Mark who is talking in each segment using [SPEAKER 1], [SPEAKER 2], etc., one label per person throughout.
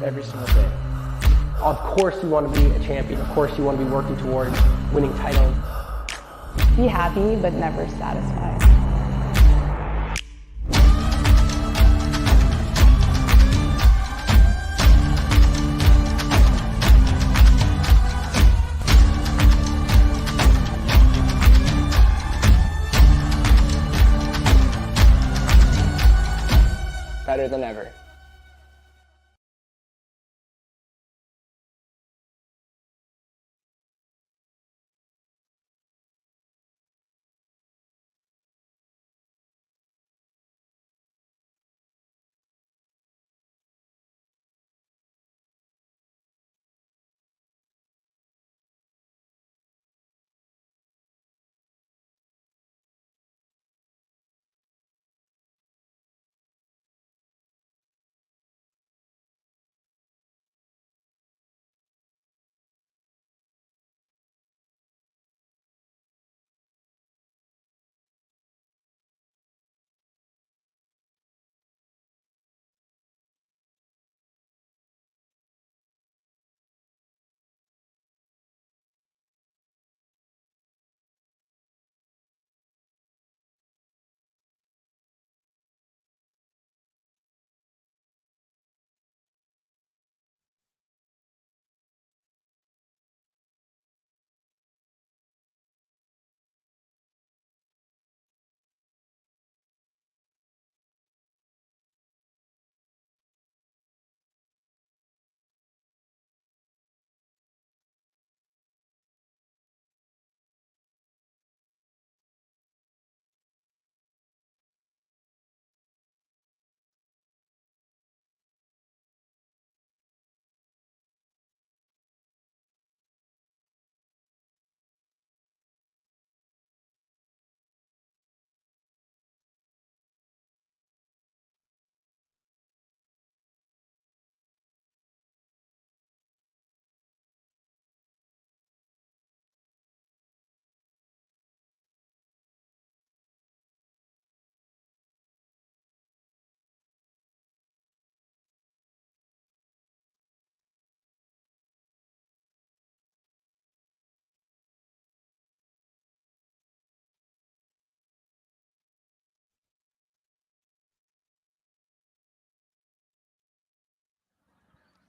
[SPEAKER 1] every single day. Of course you want to be a champion. Of course you want to be working towards winning titles.
[SPEAKER 2] Be happy, but never satisfied.
[SPEAKER 1] Better than ever.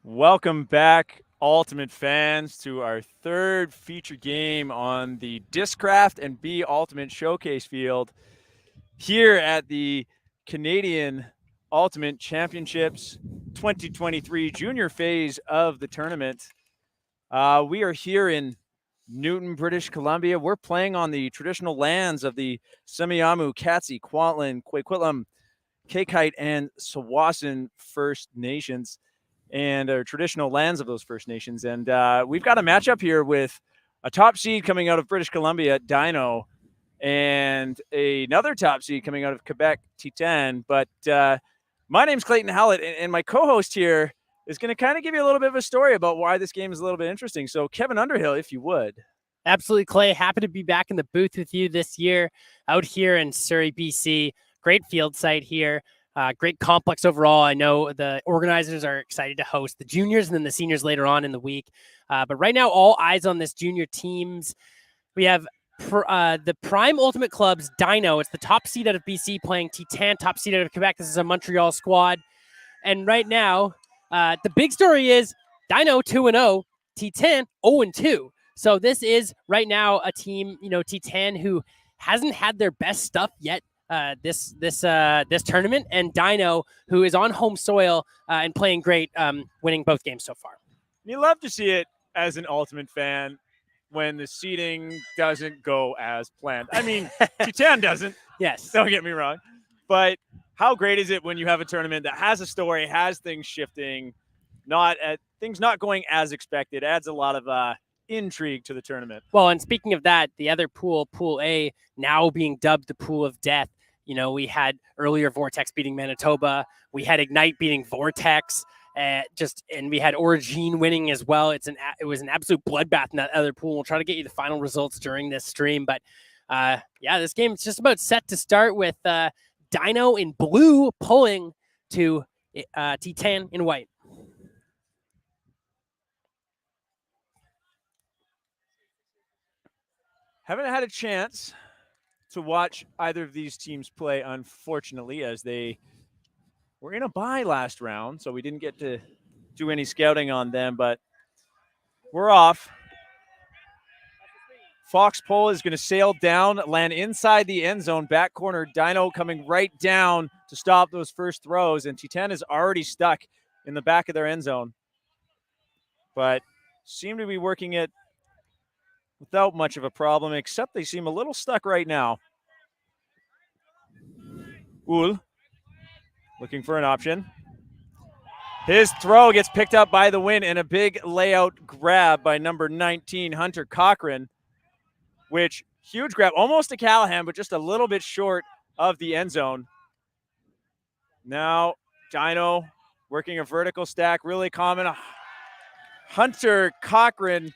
[SPEAKER 3] Welcome back, Ultimate fans, to our third feature game on the Discraft and B Ultimate Showcase field here at the Canadian Ultimate Championships 2023 junior phase of the tournament. We are here in Newton, British Columbia. We're playing on the traditional lands of the Semiahmoo, Katzie, Kwantlen, Kwikwetlam, Kaikite, and Tsawwassen First Nations, and our traditional lands of those First Nations. And we've got a matchup here with a top seed coming out of British Columbia, Dino, and another top seed coming out of Quebec, Titane. But my name's Clayton Hallett, and my co-host here is going to kind of give you a little bit of a story about why this game is a little bit interesting. So Kevin Underhill, if you would.
[SPEAKER 4] Absolutely, Clay. Happy to be back in the booth with you this year out here in Surrey, BC. Great field site here. Great complex overall. I know the organizers are excited to host the juniors and then the seniors later on in the week. But right now, all eyes on this junior teams. We have the Prime Ultimate Club's Dino. It's the top seed out of BC playing Titane, top seed out of Quebec. This is a Montreal squad. And right now, the big story is Dino 2-0, Titane 0-2. So this is right now a team, Titane, who hasn't had their best stuff yet this tournament, and Dino, who is on home soil and playing great, winning both games so far.
[SPEAKER 3] You love to see it as an Ultimate fan when the seeding doesn't go as planned. I mean, Titane doesn't.
[SPEAKER 4] Yes.
[SPEAKER 3] Don't get me wrong. But how great is it when you have a tournament that has a story, has things shifting, things not going as expected, adds a lot of intrigue to the tournament.
[SPEAKER 4] Well, and speaking of that, the other pool, Pool A, now being dubbed the Pool of Death. We had earlier Vortex beating Manitoba. We had Ignite beating Vortex. And we had Origin winning as well. It was an absolute bloodbath in that other pool. We'll try to get you the final results during this stream. But this game is just about set to start with Dino in blue pulling to Titane in white.
[SPEAKER 3] Haven't had a chance to watch either of these teams play, unfortunately, as they were in a bye last round, so we didn't get to do any scouting on them, but we're off. Fox Pole is going to sail down, land inside the end zone, back corner. Dino coming right down to stop those first throws, and Titane is already stuck in the back of their end zone. But seem to be working it without much of a problem, except they seem a little stuck right now. Ul looking for an option. His throw gets picked up by the wind, and a big layout grab by number 19, Hunter Cochran, which huge grab, almost to Callahan, but just a little bit short of the end zone. Now Dino working a vertical stack, really common. Hunter Cochran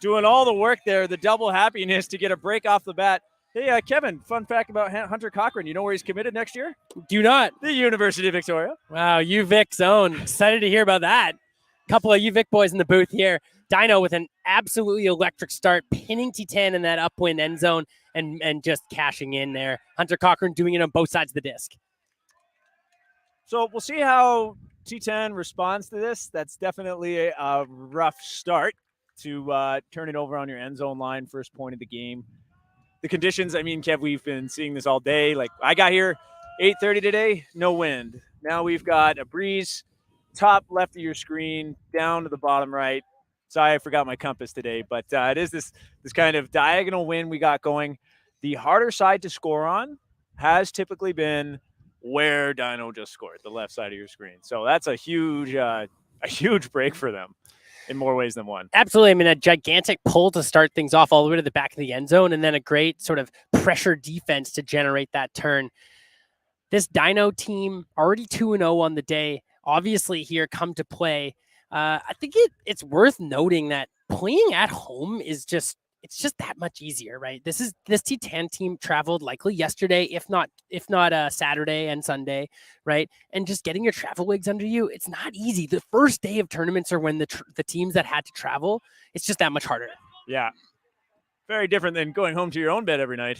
[SPEAKER 3] doing all the work there, the double happiness to get a break off the bat. Hey, Kevin, fun fact about Hunter Cochran. You know where he's committed next year?
[SPEAKER 4] Do not.
[SPEAKER 3] The University of Victoria.
[SPEAKER 4] Wow, UVic zone. Excited to hear about that. Couple of UVic boys in the booth here. Dino with an absolutely electric start, pinning Titane in that upwind end zone and just cashing in there. Hunter Cochran doing it on both sides of the disc.
[SPEAKER 3] So we'll see how Titane responds to this. That's definitely a rough start to turn it over on your end zone line, first point of the game. The conditions, I mean, Kev, we've been seeing this all day. Like, I got here 8:30 today, no wind. Now we've got a breeze, top left of your screen, down to the bottom right. Sorry, I forgot my compass today, but it is this kind of diagonal wind we got going. The harder side to score on has typically been where Dino just scored, the left side of your screen. So that's a huge break for them in more ways than one.
[SPEAKER 4] Absolutely. I mean, a gigantic pull to start things off all the way to the back of the end zone, and then a great sort of pressure defense to generate that turn. This Dino team already 2-0 on the day, obviously here come to play. I think it's worth noting that playing at home is just that much easier, right? This Titane team traveled likely yesterday, if not Saturday and Sunday, right? And just getting your travel wigs under you, it's not easy. The first day of tournaments are when the teams that had to travel, it's just that much harder.
[SPEAKER 3] Yeah, very different than going home to your own bed every night.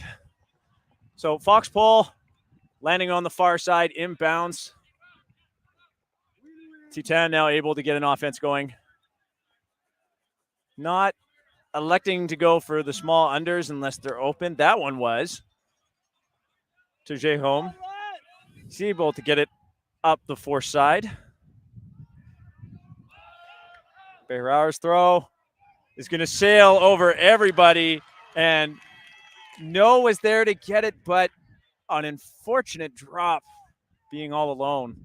[SPEAKER 3] So Fox Pole landing on the far side, inbounds. Titane now able to get an offense going. Not electing to go for the small unders unless they're open. That one was to Jehome. He's able to get it up the far side. Behrauer's throw is going to sail over everybody, and No was there to get it, but an unfortunate drop, being all alone.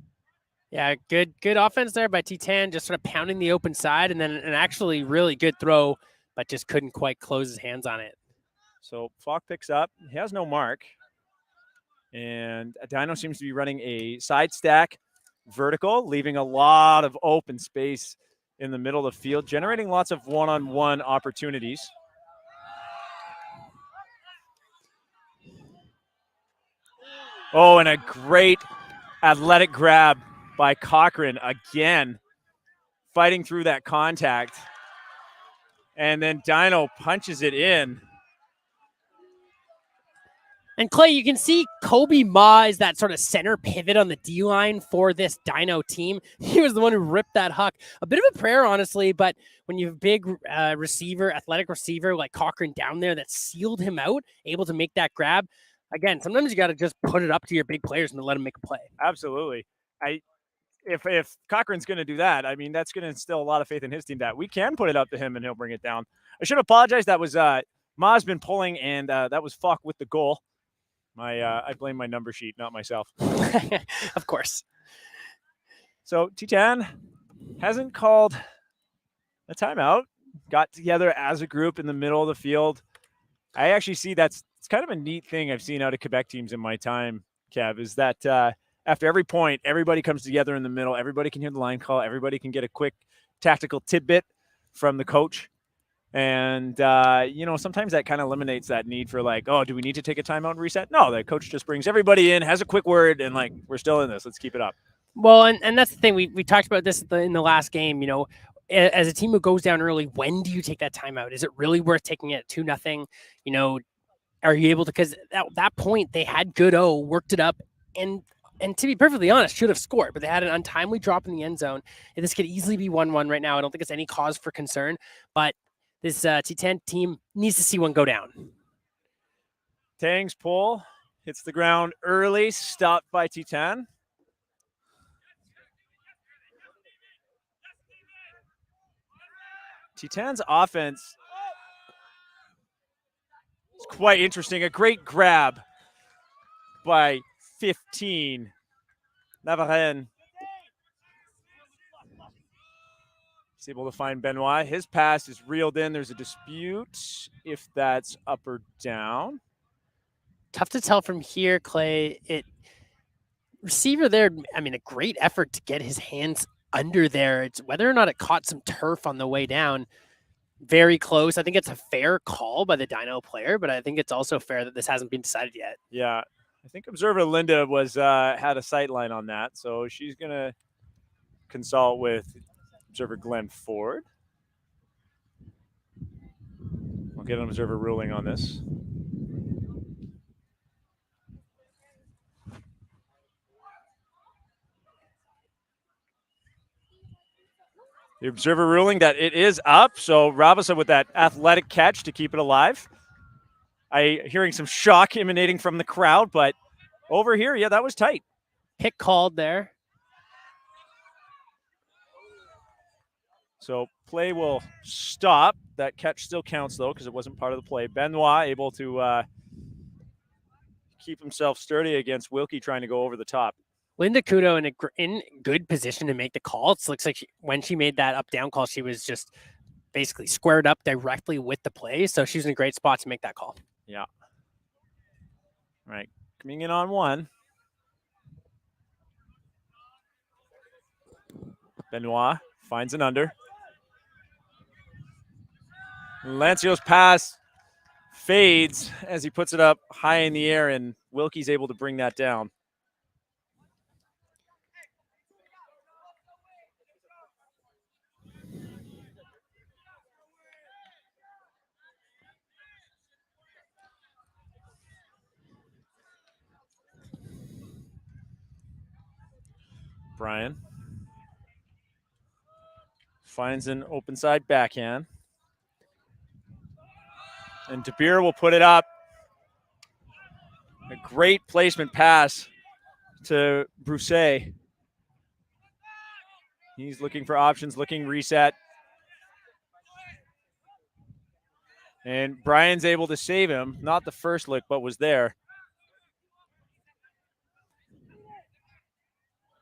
[SPEAKER 4] Yeah, good offense there by Titane, just sort of pounding the open side, and then an actually really good throw, but just couldn't quite close his hands on it.
[SPEAKER 3] So Falk picks up. He has no mark. And Dino seems to be running a side stack vertical, leaving a lot of open space in the middle of the field, generating lots of one-on-one opportunities. Oh, and a great athletic grab by Cochran again, fighting through that contact. And then Dino punches it in.
[SPEAKER 4] And Clay, you can see Kobe Ma is that sort of center pivot on the D-line for this Dino team. He was the one who ripped that huck. A bit of a prayer, honestly, but when you have a big athletic receiver like Cochran down there that sealed him out, able to make that grab, again, sometimes you got to just put it up to your big players and let them make a play.
[SPEAKER 3] Absolutely. If Cochran's going to do that, I mean, that's going to instill a lot of faith in his team that we can put it up to him and he'll bring it down. I should apologize. That was Ma's been pulling, and that was Falk with the goal. I blame my number sheet, not myself.
[SPEAKER 4] Of course.
[SPEAKER 3] So Titane hasn't called a timeout. Got together as a group in the middle of the field. I actually see it's kind of a neat thing I've seen out of Quebec teams in my time, Kev, is that after every point, everybody comes together in the middle. Everybody can hear the line call. Everybody can get a quick tactical tidbit from the coach. And, sometimes that kind of eliminates that need for like, oh, do we need to take a timeout and reset? No, the coach just brings everybody in, has a quick word, and like, we're still in this. Let's keep it up.
[SPEAKER 4] Well, and that's the thing. We talked about this in the last game. as a team who goes down early, when do you take that timeout? Is it really worth taking it 2-0? You know, are you able to, because at that point they had good O, worked it up, and to be perfectly honest, should have scored, but they had an untimely drop in the end zone. And this could easily be 1-1 right now. I don't think it's any cause for concern, but this Titane team needs to see one go down.
[SPEAKER 3] Tang's pull hits the ground early, stopped by Titane. Titane's offense is quite interesting. A great grab by 15. Navarren is able to find Benoit. His pass is reeled in. There's a dispute if that's up or down.
[SPEAKER 4] Tough to tell from here, Clay. Receiver there, I mean, a great effort to get his hands under there. It's whether or not it caught some turf on the way down. Very close. I think it's a fair call by the Dino player, but I think it's also fair that this hasn't been decided yet.
[SPEAKER 3] Yeah, I think observer Linda was had a sight line on that, so she's gonna consult with observer Glenn Ford. We'll get an observer ruling on this. The observer ruling that it is up. So Rabasa with that athletic catch to keep it alive. Hearing some shock emanating from the crowd, but over here, yeah, that was tight.
[SPEAKER 4] Pick called there.
[SPEAKER 3] So play will stop. That catch still counts, though, because it wasn't part of the play. Benoit able to keep himself sturdy against Wilkie trying to go over the top.
[SPEAKER 4] Linda Kudo in good position to make the call. It looks like when she made that up-down call, she was just basically squared up directly with the play. So she's in a great spot to make that call.
[SPEAKER 3] Yeah. All right. Coming in on one. Benoit finds an under. Lancio's pass fades as he puts it up high in the air, and Wilkie's able to bring that down. Brian finds an open side backhand. And De Beer will put it up. A great placement pass to Brousset. He's looking for options, looking reset. And Brian's able to save him. Not the first look, but was there.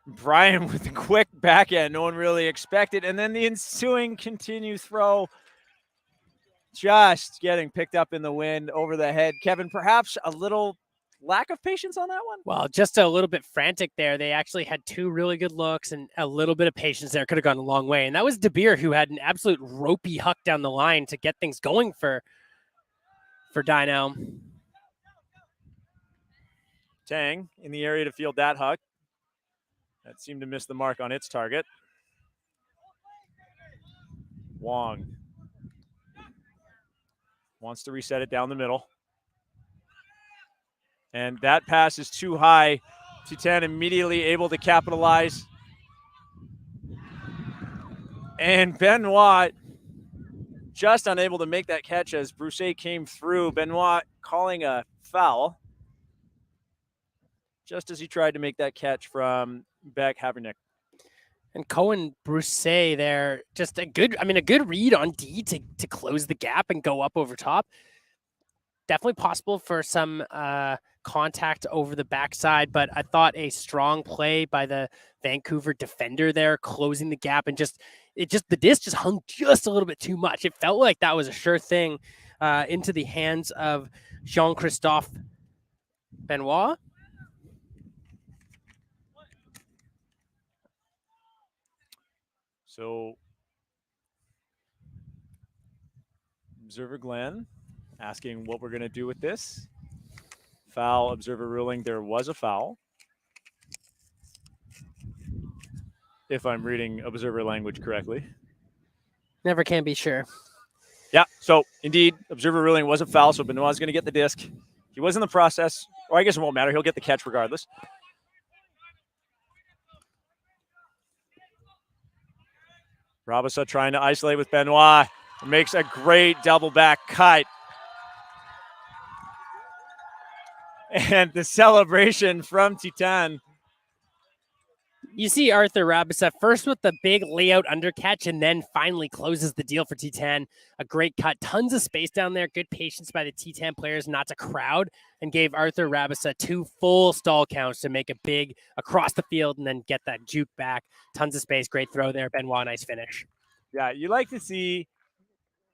[SPEAKER 3] Brian with a quick backhand, no one really expected. And then the ensuing continued throw just getting picked up in the wind over the head. Kevin, perhaps a little lack of patience on that one?
[SPEAKER 4] Well, just a little bit frantic there. They actually had two really good looks and a little bit of patience there. Could have gone a long way. And that was De Beer, who had an absolute ropey huck down the line to get things going for Dino.
[SPEAKER 3] Tang in the area to field that huck. That seemed to miss the mark on its target. Wong wants to reset it down the middle. And that pass is too high. Titane immediately able to capitalize. And Benoit just unable to make that catch as Brousset came through. Benoit calling a foul just as he tried to make that catch from Beck Havernick.
[SPEAKER 4] And Cohen Brousset there, just a good read on D to close the gap and go up over top. Definitely possible for some contact over the backside, but I thought a strong play by the Vancouver defender there, closing the gap, and the disc just hung just a little bit too much. It felt like that was a sure thing into the hands of Jean-Christophe Benoit.
[SPEAKER 3] So, observer Glenn asking what we're going to do with this. Foul, observer ruling there was a foul. If I'm reading observer language correctly.
[SPEAKER 4] Never can be sure.
[SPEAKER 3] Yeah, so indeed, observer ruling was a foul, so Benoit's going to get the disc. He was in the process, or I guess it won't matter. He'll get the catch regardless. Rabasa trying to isolate with Benoit. Makes a great double back cut. And the celebration from Titane.
[SPEAKER 4] You see Arthur Rabasa first with the big layout undercatch and then finally closes the deal for Titane. A great cut, tons of space down there, good patience by the Titane players not to crowd, and gave Arthur Rabasa 2 full stall counts to make a big across the field and then get that juke back. Tons of space, great throw there. Benoit, nice finish.
[SPEAKER 3] Yeah, you like to see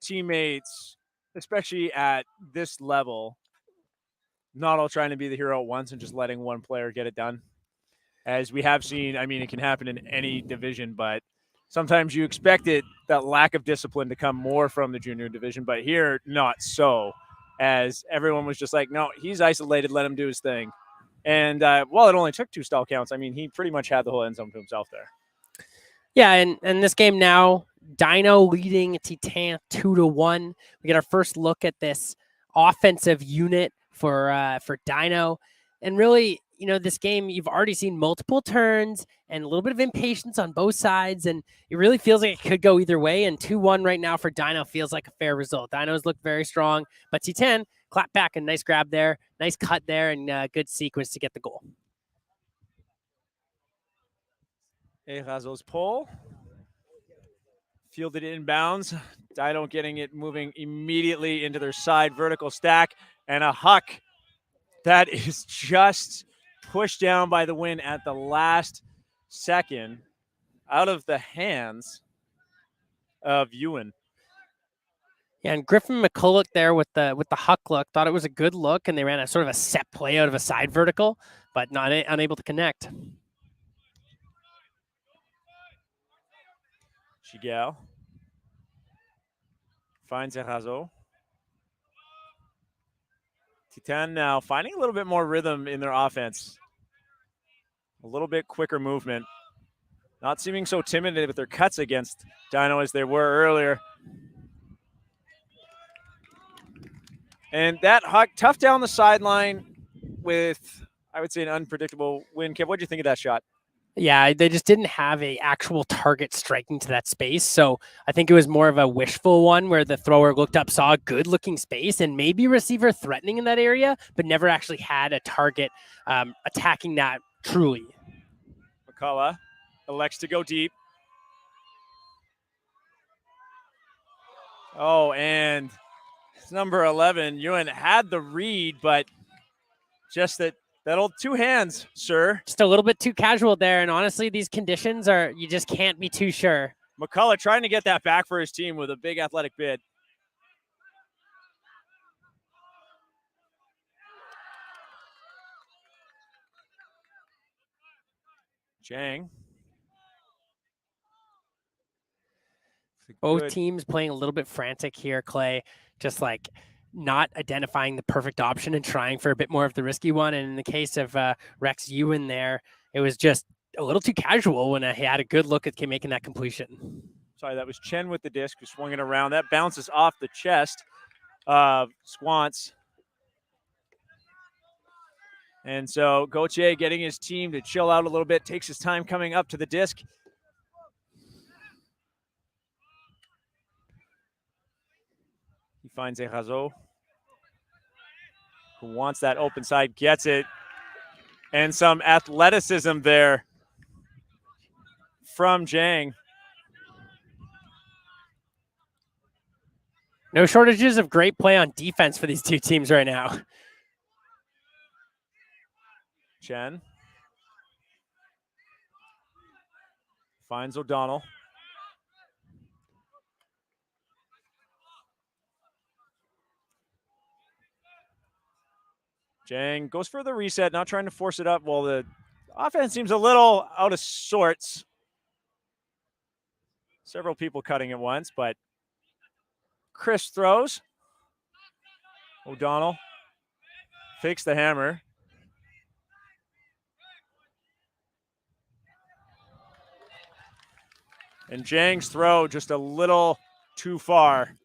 [SPEAKER 3] teammates, especially at this level, not all trying to be the hero at once and just letting one player get it done. As we have seen, I mean, it can happen in any division, but sometimes you expect that lack of discipline to come more from the junior division, but here, not so, as everyone was just like, no, he's isolated, let him do his thing. And while it only took 2 stall counts, I mean, he pretty much had the whole end zone to himself there.
[SPEAKER 4] Yeah, and this game now, Dino leading Titane 2-1. We get our first look at this offensive unit for Dino. And really, you know, this game, you've already seen multiple turns and a little bit of impatience on both sides, and it really feels like it could go either way. And 2-1 right now for Dino feels like a fair result. Dino's looked very strong, but Titane clap back, a nice grab there, nice cut there, and good sequence to get the goal.
[SPEAKER 3] Erazo's pull. Fielded inbounds. Dino getting it moving immediately into their side vertical stack, and a huck that is just pushed down by the wind at the last second out of the hands of Ewan.
[SPEAKER 4] Yeah, and Griffin McCulloch there with the huck look, thought it was a good look, and they ran a sort of a set play out of a side vertical, but not unable to connect.
[SPEAKER 3] Shigal finds Erazo. Titane now finding a little bit more rhythm in their offense. A little bit quicker movement. Not seeming so timid with their cuts against Dino as they were earlier. And that huck, tough down the sideline with, I would say, an unpredictable wind. Kev, what do you think of that shot?
[SPEAKER 4] Yeah, they just didn't have a actual target striking to that space. So I think it was more of a wishful one where the thrower looked up, saw a good looking space and maybe receiver threatening in that area, but never actually had a target attacking that truly.
[SPEAKER 3] McCullough elects to go deep. Oh, and number 11, Ewan had the read, but just that old 2 hands, sir.
[SPEAKER 4] Just a little bit too casual there. And honestly, these conditions are, you just can't be too sure.
[SPEAKER 3] McCullough trying to get that back for his team with a big athletic bid. Jang.
[SPEAKER 4] Both teams playing a little bit frantic here, Clay, just like not identifying the perfect option and trying for a bit more of the risky one. And in the case of Rex Ewan there, it was just a little too casual when he had a good look at making that completion.
[SPEAKER 3] Sorry, that was Chen with the disc who swung it around. That bounces off the chest of Squants. And so Gauthier getting his team to chill out a little bit, takes his time coming up to the disc. He finds Erazo, who wants that open side, gets it. And some athleticism there from Jang.
[SPEAKER 4] No shortages of great play on defense for these two teams right now.
[SPEAKER 3] Chen finds O'Donnell. Jang goes for the reset, not trying to force it up while the offense seems a little out of sorts. Several people cutting at once, but Chris throws. O'Donnell fakes the hammer. And Jang's throw just a little too far.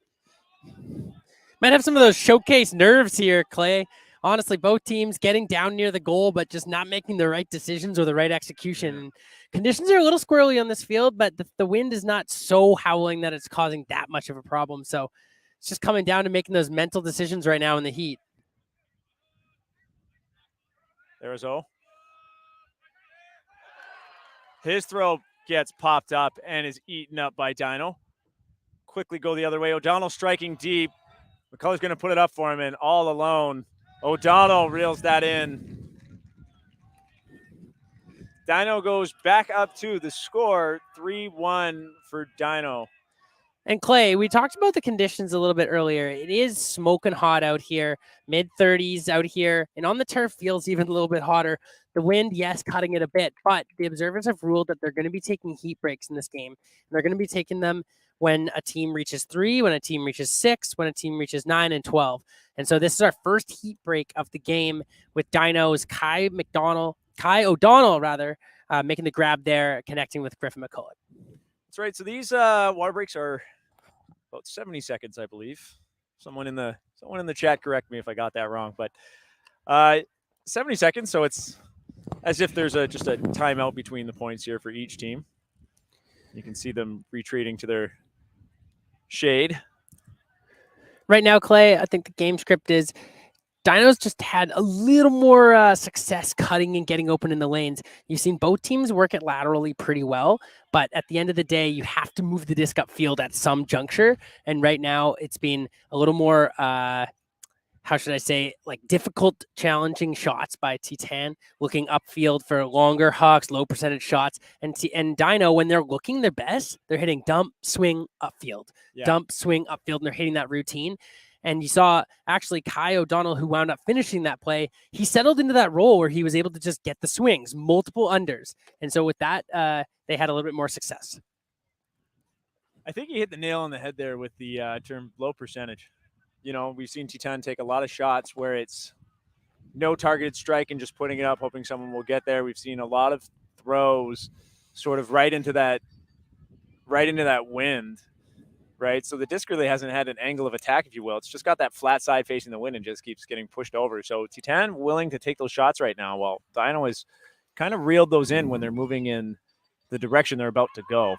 [SPEAKER 4] Might have some of those showcase nerves here, Clay. Honestly, both teams getting down near the goal, but just not making the right decisions or the right execution.
[SPEAKER 3] Yeah.
[SPEAKER 4] Conditions are a little squirrely on this field, but the wind is not so howling that it's causing that much of a problem. So it's just coming down to making those mental decisions right now in the heat.
[SPEAKER 3] There's O. His throw gets popped up and is eaten up by Dino. Quickly go the other way. O'Donnell striking deep. McCullough's going to put it up for him, and all alone, O'Donnell reels that in. Dino goes back up to the score, 3-1 for Dino.
[SPEAKER 4] And Clay, we talked about the conditions a little bit earlier. It is smoking hot out here, mid-30s out here, and on the turf feels even a little bit hotter. The wind, yes, cutting it a bit, but the observers have ruled that they're going to be taking heat breaks in this game. And they're going to be taking them when a team reaches 3, when a team reaches 6, when a team reaches 9 and 12. And so this is our first heat break of the game with Dino's Kai O'Donnell, making the grab there, connecting with Griffin McCullough.
[SPEAKER 3] That's right. So these water breaks are about 70 seconds, I believe. Someone in the chat correct me if I got that wrong, but 70 seconds. So it's as if there's just a timeout between the points here for each team. You can see them retreating to their shade.
[SPEAKER 4] Right now, Clay, I think the game script is Dino's just had a little more success cutting and getting open in the lanes. You've seen both teams work it laterally pretty well, but at the end of the day, you have to move the disc upfield at some juncture. And right now, it's been a little more, difficult, challenging shots by Titane, looking upfield for longer hucks, low percentage shots. And Dino, when they're looking their best, they're hitting dump, swing, upfield.
[SPEAKER 3] Yeah.
[SPEAKER 4] Dump, swing, upfield, and they're hitting that routine. And you saw actually Kai O'Donnell, who wound up finishing that play, he settled into that role where he was able to just get the swings, multiple unders. And so with that, they had a little bit more success.
[SPEAKER 3] I think you hit the nail on the head there with the term low percentage. You know, we've seen Titane take a lot of shots where it's no targeted strike and just putting it up, hoping someone will get there. We've seen a lot of throws sort of right into that wind. Right, so the disc really hasn't had an angle of attack, if you will. It's just got that flat side facing the wind and just keeps getting pushed over. So Titane willing to take those shots right now, while Dino has kind of reeled those in when they're moving in the direction they're about to go.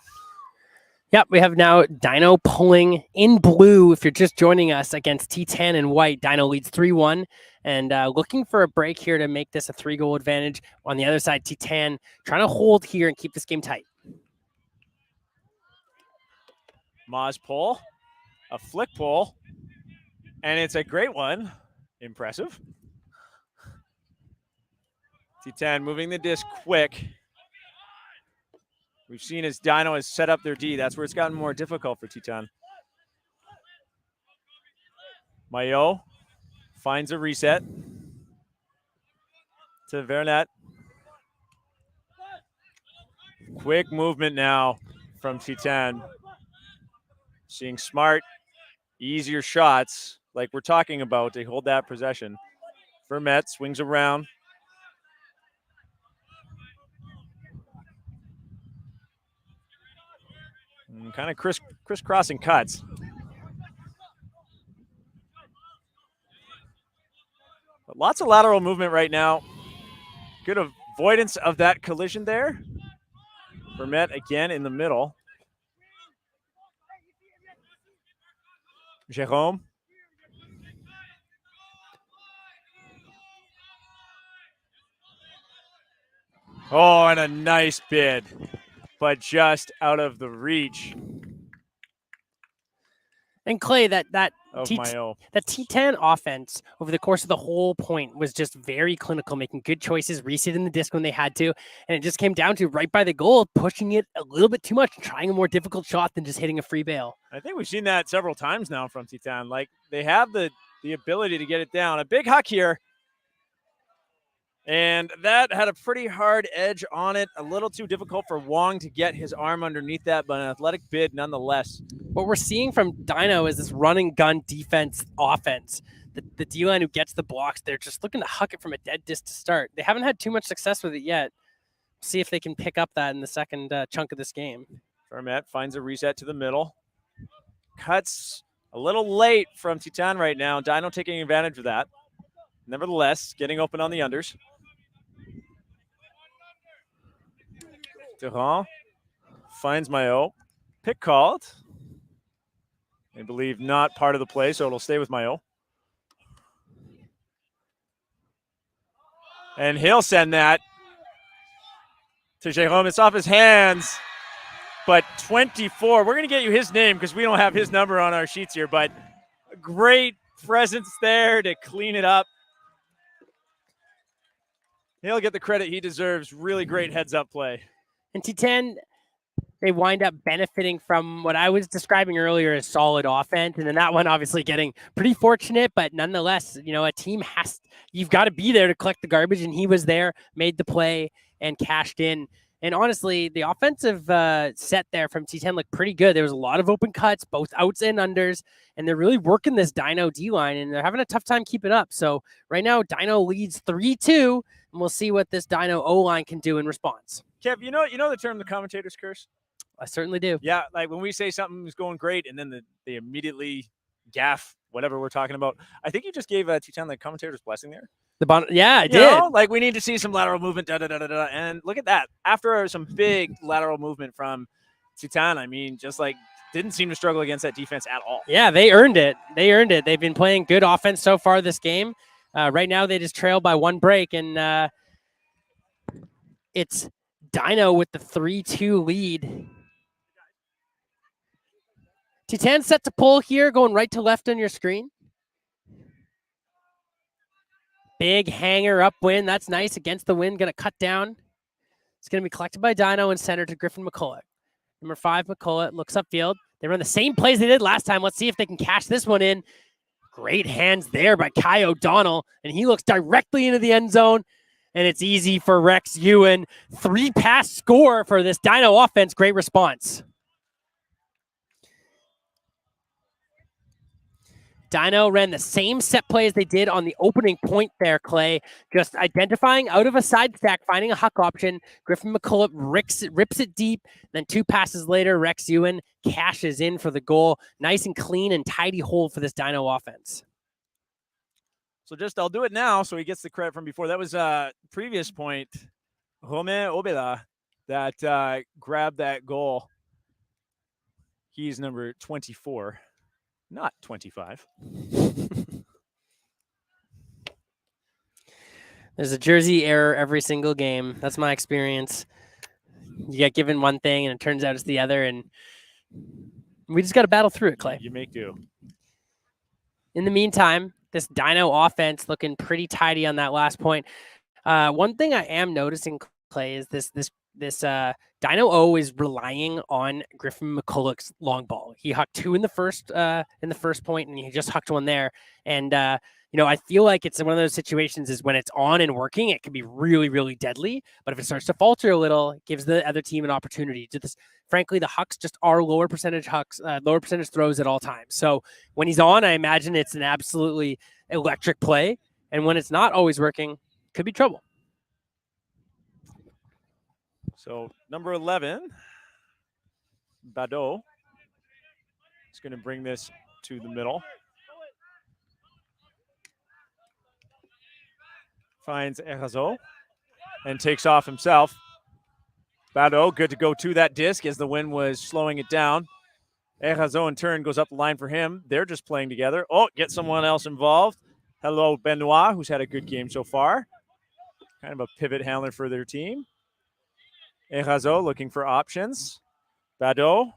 [SPEAKER 4] Yep, we have now Dino pulling in blue. If you're just joining us against Titane in white, Dino leads 3-1 and looking for a break here to make this a 3-goal advantage. On the other side, Titane trying to hold here and keep this game tight.
[SPEAKER 3] Maz pull, a flick pull, and it's a great one. Impressive. Titane moving the disc quick. We've seen as Dino has set up their D. That's where it's gotten more difficult for Titane. Maillot finds a reset to Vernet. Quick movement now from Titane. Seeing smart, easier shots like we're talking about to hold that possession. Vermette swings around. Kind of crisscrossing cuts. But lots of lateral movement right now. Good avoidance of that collision there. Vermette again in the middle. Jérôme. Oh, and a nice bid, but just out of the reach.
[SPEAKER 4] And Clay, that T10 offense over the course of the whole point was just very clinical, making good choices, resetting the disc when they had to. And it just came down to right by the goal, pushing it a little bit too much, and trying a more difficult shot than just hitting a free bail.
[SPEAKER 3] I think we've seen that several times now from Titane. Like, they have the ability to get it down. A big huck here. And that had a pretty hard edge on it. A little too difficult for Wong to get his arm underneath that, but an athletic bid nonetheless.
[SPEAKER 4] What we're seeing from Dino is this run and gun defense offense. The D-line who gets the blocks, they're just looking to huck it from a dead disc to start. They haven't had too much success with it yet. See if they can pick up that in the second chunk of this game.
[SPEAKER 3] Vermette finds a reset to the middle. cuts a little late from Titane right now. Dino taking advantage of that. Nevertheless, getting open on the unders. Durand finds Mayo. Pick called. I believe not part of the play, so it'll stay with Mayo. And he'll send that to Jerome. It's off his hands, but 24. We're going to get you his name because we don't have his number on our sheets here, but great presence there to clean it up. He'll get the credit he deserves. Really great heads-up play.
[SPEAKER 4] And Titane, they wind up benefiting from what I was describing earlier as solid offense. And then that one obviously getting pretty fortunate, but nonetheless, a team you've got to be there to collect the garbage. And he was there, made the play, and cashed in. And honestly, the offensive set there from Titane looked pretty good. There was a lot of open cuts, both outs and unders, and they're really working this Dino D-line, and they're having a tough time keeping up. So right now, Dino leads 3-2, and we'll see what this Dino O-line can do in response.
[SPEAKER 3] Kev, you know the term the commentator's curse?
[SPEAKER 4] I certainly do.
[SPEAKER 3] Yeah, like when we say something's going great, and then they immediately gaff whatever we're talking about. I think you just gave Titane the commentator's blessing there.
[SPEAKER 4] Yeah, I did.
[SPEAKER 3] Like we need to see some lateral movement, and look at that. After some big lateral movement from Titane, I mean, just like didn't seem to struggle against that defense at all.
[SPEAKER 4] Yeah, they earned it. They've been playing good offense so far this game. Right now, they just trail by one break, and it's Dino with the 3-2 lead. Titane set to pull here, going right to left on your screen. Big hanger upwind. That's nice against the wind. Going to cut down. It's going to be collected by Dino and center to Griffin McCulloch. Number 5, McCulloch looks upfield. They run the same plays they did last time. Let's see if they can cash this one in. Great hands there by Kai O'Donnell. And he looks directly into the end zone. And it's easy for Rex Ewan. 3-pass score for this Dino offense. Great response. Dino ran the same set play as they did on the opening point there, Clay. Just identifying out of a side stack, finding a huck option. Griffin McCulloch rips it deep. Then 2 passes later, Rex Ewan cashes in for the goal. Nice and clean and tidy hold for this Dino offense.
[SPEAKER 3] So I'll do it now so he gets the credit from before. That was previous point. Rome Obela that grabbed that goal. He's number 24. Not 25.
[SPEAKER 4] There's a jersey error every single game. That's my experience. You get given one thing and it turns out it's the other, and we just got to battle through it, Clay.
[SPEAKER 3] You make do.
[SPEAKER 4] In the meantime, this Dino offense looking pretty tidy on that last point. One thing I am noticing, Clay, is this Dino O is relying on Griffin McCulloch's long ball. He hucked 2 in the first point, and he just hucked 1 there. And I feel like it's one of those situations is when it's on and working, it can be really, really deadly. But if it starts to falter a little, it gives the other team an opportunity to this. Frankly, the hucks just are lower percentage throws at all times. So when he's on, I imagine it's an absolutely electric play. And when it's not always working, could be trouble.
[SPEAKER 3] So number 11, Badeau, is going to bring this to the middle. Finds Erazo and takes off himself. Badeau, good to go to that disc as the wind was slowing it down. Erazo in turn goes up the line for him. They're just playing together. Oh, get someone else involved. Hello, Benoit, who's had a good game so far. Kind of a pivot handler for their team. Erazo looking for options. Badeau.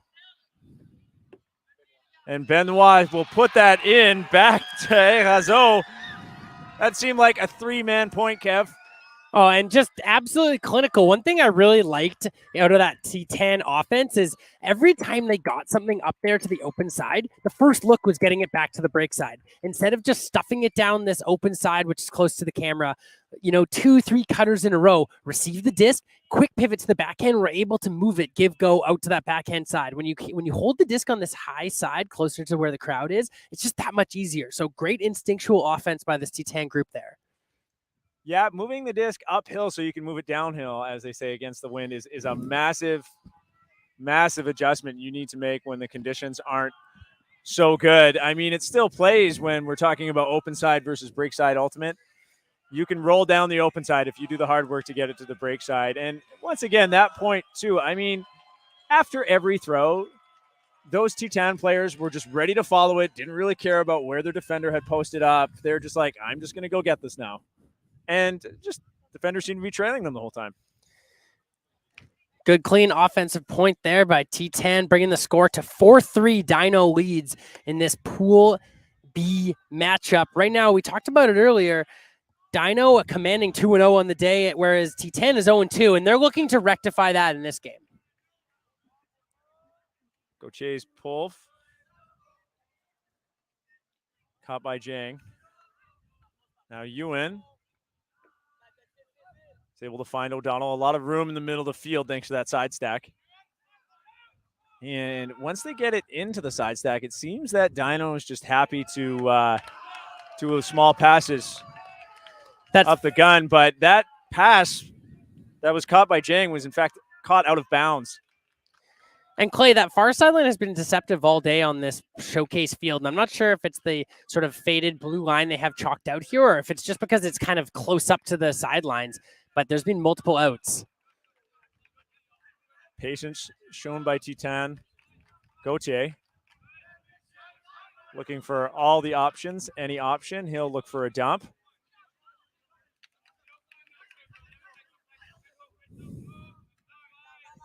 [SPEAKER 3] And Benoit will put that in back to Erazo. That seemed like a 3-man point, Kev.
[SPEAKER 4] Oh, and just absolutely clinical. One thing I really liked out of that Titane offense is every time they got something up there to the open side, the first look was getting it back to the break side. Instead of just stuffing it down this open side, which is close to the camera, 2-3 cutters in a row, receive the disc, quick pivot to the backhand, we're able to move it, go out to that backhand side. When you hold the disc on this high side, closer to where the crowd is, it's just that much easier. So great instinctual offense by this Titane group there.
[SPEAKER 3] Yeah, moving the disc uphill so you can move it downhill, as they say, against the wind is a massive, massive adjustment you need to make when the conditions aren't so good. I mean, it still plays when we're talking about open side versus break side ultimate. You can roll down the open side if you do the hard work to get it to the break side. And once again, that point too, I mean, after every throw, those Titane players were just ready to follow it, didn't really care about where their defender had posted up. They're just like, I'm just going to go get this now. And just defenders seem to be trailing them the whole time.
[SPEAKER 4] Good, clean offensive point there by Titane, bringing the score to 4-3. Dino leads in this Pool B matchup. Right now, we talked about it earlier. Dino commanding 2-0 on the day, whereas Titane is 0-2, and they're looking to rectify that in this game.
[SPEAKER 3] Go chase Pulf. Caught by Jang. Now Ewan is able to find O'Donnell. A lot of room in the middle of the field thanks to that side stack. And once they get it into the side stack, it seems that Dino is just happy to small passes up the gun. But that pass that was caught by Jang was in fact caught out of bounds.
[SPEAKER 4] And Clay, that far sideline has been deceptive all day on this showcase field. And I'm not sure if it's the sort of faded blue line they have chalked out here, or if it's just because it's kind of close up to the sidelines, but there's been multiple outs.
[SPEAKER 3] Patience shown by Titane. Gauthier looking for all the options, any option. He'll look for a dump.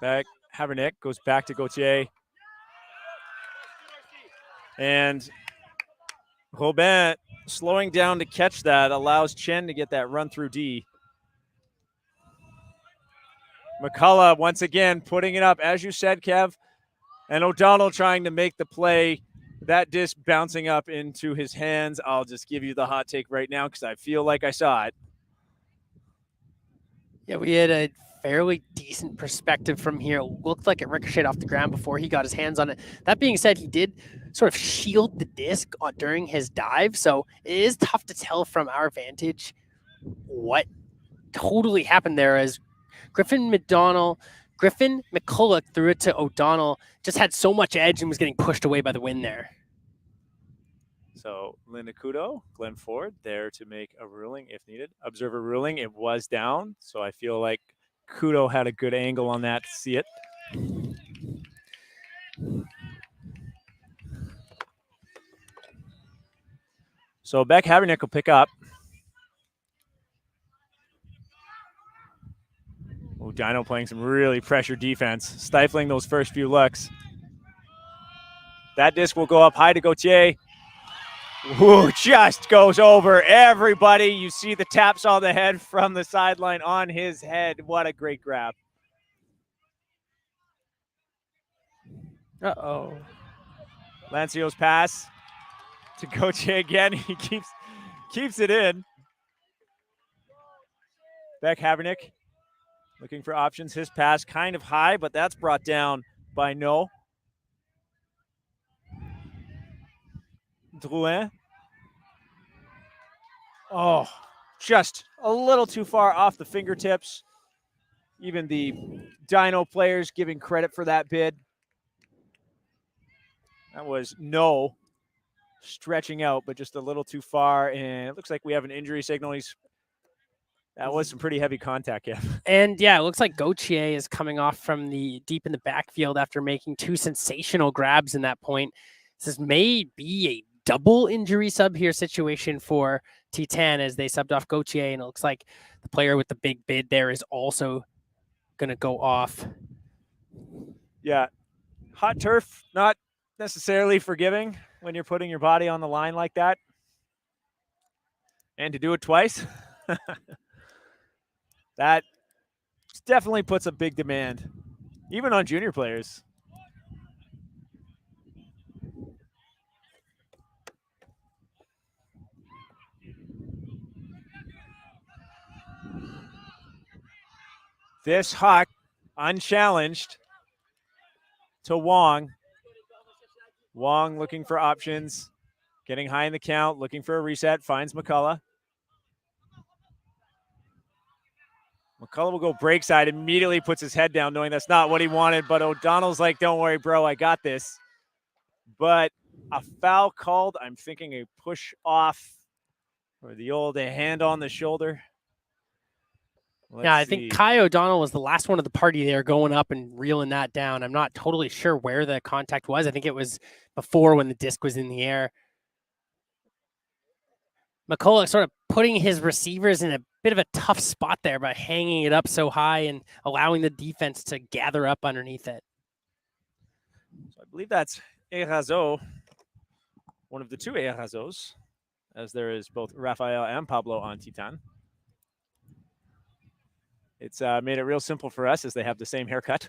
[SPEAKER 3] Back, Havernick goes back to Gauthier. And Robin slowing down to catch that allows Chen to get that run through D. McCullough once again putting it up, as you said, Kev. And O'Donnell trying to make the play. That disc bouncing up into his hands. I'll just give you the hot take right now because I feel like I saw it.
[SPEAKER 4] Yeah, we had a fairly decent perspective from here. It looked like it ricocheted off the ground before he got his hands on it. That being said, he did sort of shield the disc during his dive, so it is tough to tell from our vantage what totally happened there as Griffin McCulloch threw it to O'Donnell, just had so much edge and was getting pushed away by the wind there.
[SPEAKER 3] So Linda Kudo, Glenn Ford there to make a ruling if needed. Observer ruling, it was down, so I feel like Kudo had a good angle on that to see it. So Beck Havernick will pick up. Oh, Dino playing some really pressure defense, stifling those first few looks. That disc will go up high to Gauthier. Ooh, just goes over everybody. You see the taps on the head from the sideline on his head. What a great grab.
[SPEAKER 4] Uh-oh.
[SPEAKER 3] Lancio's pass to Gauthier again. He keeps it in. Beck Havernick looking for options. His pass kind of high, but that's brought down by No. Drouin. Oh, just a little too far off the fingertips. Even the Dino players giving credit for that bid. That was No stretching out, but just a little too far. And it looks like we have an injury signal. That was some pretty heavy contact, yeah.
[SPEAKER 4] And yeah, it looks like Gauthier is coming off from the deep in the backfield after making two sensational grabs in that point. This may be a double injury sub here situation for Titane as they subbed off Gauthier, and it looks like the player with the big bid there is also going to go off.
[SPEAKER 3] Yeah, hot turf, not necessarily forgiving when you're putting your body on the line like that. And to do it twice, that definitely puts a big demand, even on junior players. This Hawk unchallenged to Wong. Wong looking for options, getting high in the count, looking for a reset, finds McCullough. McCullough will go break side, immediately puts his head down knowing that's not what he wanted, but O'Donnell's like, don't worry, bro, I got this. But a foul called. I'm thinking a push off or the old hand on the shoulder.
[SPEAKER 4] I think Kai O'Donnell was the last one of the party there going up and reeling that down. I'm not totally sure where the contact was. I think it was before when the disc was in the air. McCulloch sort of putting his receivers in a bit of a tough spot there by hanging it up so high and allowing the defense to gather up underneath it.
[SPEAKER 3] So I believe that's Erazo, one of the two Erazos, as there is both Rafael and Pablo on Titane. It's made it real simple for us as they have the same haircut.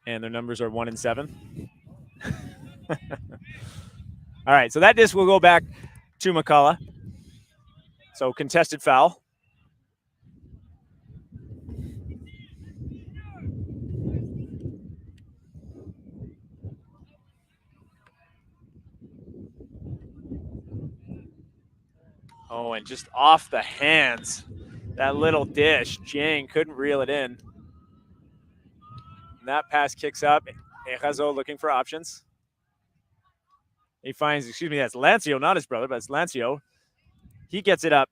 [SPEAKER 3] And their numbers are 1 and 7. All right, so that disc will go back to McCulloch. So contested foul. Oh, and just off the hands, that little dish, Jiang couldn't reel it in. And that pass kicks up. Erazo looking for options. He finds, that's Lancio, not his brother, but it's Lancio. He gets it up.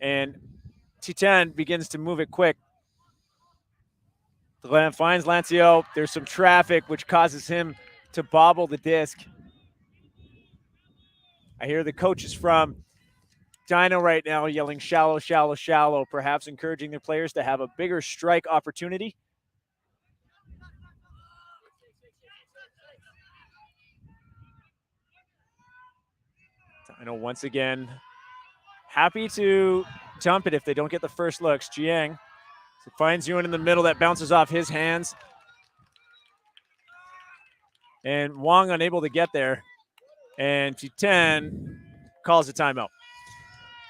[SPEAKER 3] And Titane begins to move it quick. Finds Lancio. There's some traffic, which causes him to bobble the disc. I hear the coaches from Dino right now yelling shallow, shallow, shallow, perhaps encouraging their players to have a bigger strike opportunity. Dino once again happy to dump it if they don't get the first looks. Jiang finds Ewan in the middle. That bounces off his hands. And Wong unable to get there. And Titane calls a timeout.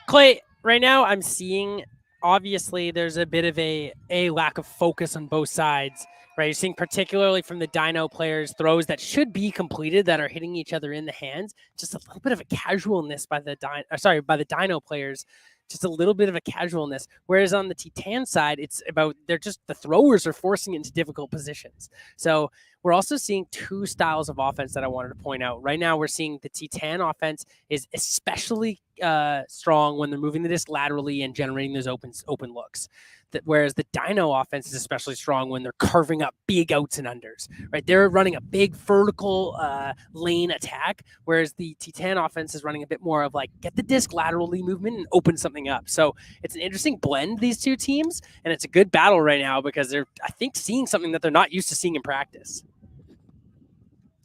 [SPEAKER 4] Clay, right now I'm seeing, obviously, there's a bit of a lack of focus on both sides. Right, you're seeing particularly from the Dino players throws that should be completed that are hitting each other in the hands. Just a little bit of a casualness by the Dino players. Just a little bit of a casualness. Whereas on the Titane side, it's about the throwers are forcing into difficult positions. So we're also seeing two styles of offense that I wanted to point out. Right now, we're seeing the Titane offense is especially strong when they're moving the disc laterally and generating those open looks. Whereas the Dino offense is especially strong when they're carving up big outs and unders, right? They're running a big vertical lane attack, whereas the Titane offense is running a bit more of like get the disc laterally movement and open something up. So it's an interesting blend, these two teams, and it's a good battle right now because they're, I think, seeing something that they're not used to seeing in practice.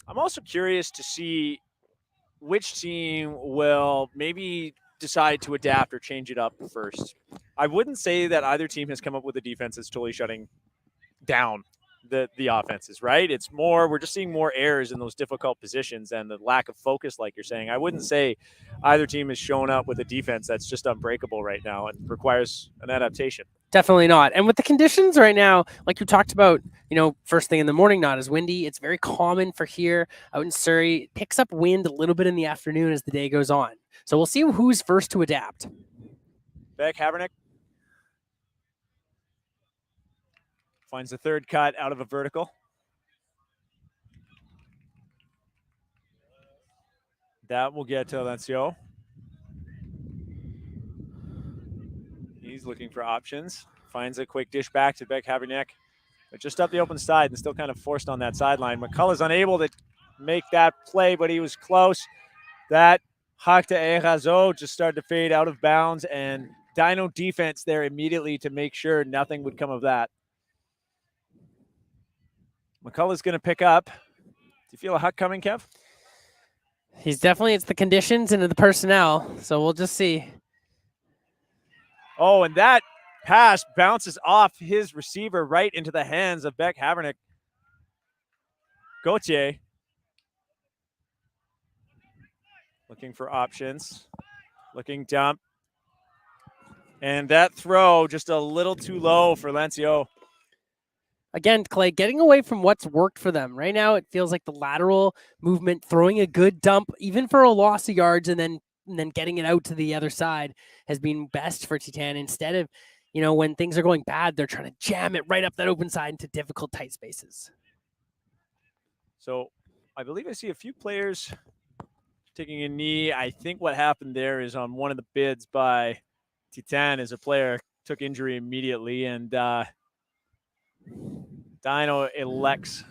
[SPEAKER 3] I'm also curious to see which team will maybe decide to adapt or change it up first. I wouldn't say that either team has come up with a defense that's totally shutting down the offenses, right? It's more, we're just seeing more errors in those difficult positions and the lack of focus, like you're saying. I wouldn't say either team is showing up with a defense that's just unbreakable right now and requires an adaptation.
[SPEAKER 4] Definitely not. And with the conditions right now, like you talked about, first thing in the morning, not as windy. It's very common for here out in Surrey. It picks up wind a little bit in the afternoon as the day goes on. So we'll see who's first to adapt.
[SPEAKER 3] Beck Habernick finds the third cut out of a vertical. That will get to Lancio. He's looking for options. Finds a quick dish back to Beck Habernick, but just up the open side and still kind of forced on that sideline. McCullough's unable to make that play, but he was close. That Hak to Erazo just started to fade out of bounds, and Dino defense there immediately to make sure nothing would come of that. McCullough's going to pick up. Do you feel a Huck coming, Kev?
[SPEAKER 4] It's the conditions and the personnel, so we'll just see.
[SPEAKER 3] Oh, and that pass bounces off his receiver right into the hands of Beck Habernick. Gauthier looking for options, looking dump. And that throw just a little too low for Lancio.
[SPEAKER 4] Again, Clay, getting away from what's worked for them. Right now, it feels like the lateral movement, throwing a good dump, even for a loss of yards, and then getting it out to the other side has been best for Titane. Instead of, when things are going bad, they're trying to jam it right up that open side into difficult, tight spaces.
[SPEAKER 3] So I believe I see a few players taking a knee. I think what happened there is on one of the bids by Titane is a player took injury immediately, and Dino elects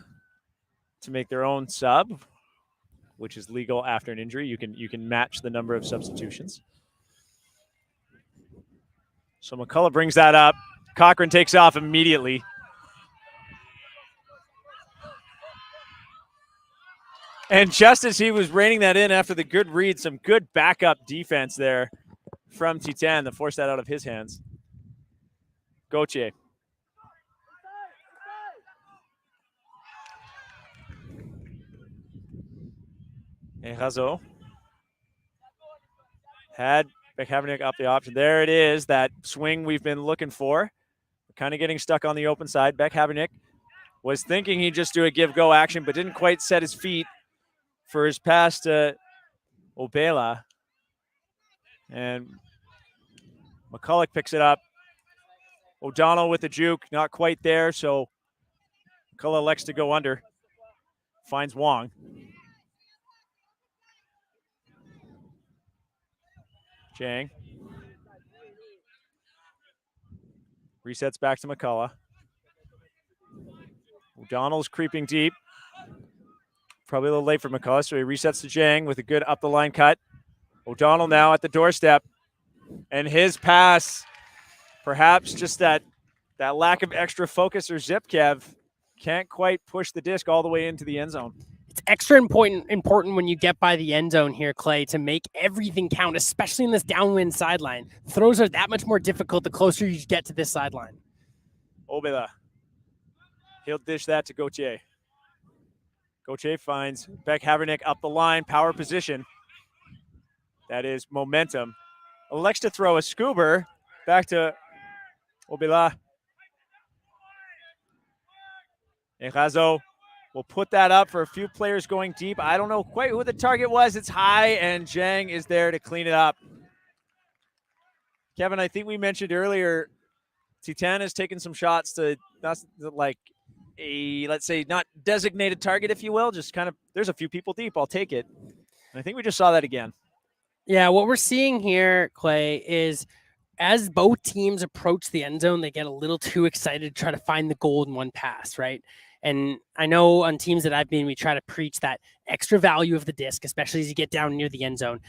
[SPEAKER 3] to make their own sub, which is legal after an injury. You can match the number of substitutions. So McCullough brings that up. Cochran takes off immediately. And just as he was reining that in after the good read, some good backup defense there from Titane that forced that out of his hands. Gauthier. And Razo had Bekhavernik up the option. There it is, that swing we've been looking for. Kind of getting stuck on the open side. Bekhavernik was thinking he'd just do a give-go action, but didn't quite set his feet for his pass to Obela. And McCulloch picks it up. O'Donnell with the juke, not quite there, so McCulloch elects to go under. Finds Wong. Jang. Resets back to McCulloch. O'Donnell's creeping deep. Probably a little late for McCulloch, so he resets to Jang with a good up-the-line cut. O'Donnell now at the doorstep. And his pass, perhaps just that lack of extra focus or zip, Kev, can't quite push the disc all the way into the end zone.
[SPEAKER 4] It's extra important when you get by the end zone here, Clay, to make everything count, especially in this downwind sideline. Throws are that much more difficult the closer you get to this sideline.
[SPEAKER 3] Obela. He'll dish that to Gauthier. Gauthier finds Bekhavernik up the line, power position. That is momentum. Elects to throw a scoober back to Obela. And Razo will put that up for a few players going deep. I don't know quite who the target was. It's high, and Jang is there to clean it up. Kevin, I think we mentioned earlier, Titane has taken some shots to, that's like a, let's say, not designated target, if you will. Just kind of, there's a few people deep. I'll take it. And I think we just saw that again.
[SPEAKER 4] Yeah, what we're seeing here, Clay, is as both teams approach the end zone, they get a little too excited to try to find the goal in one pass, right? And I know on teams that I've been, we try to preach that extra value of the disc, especially as you get down near the end zone.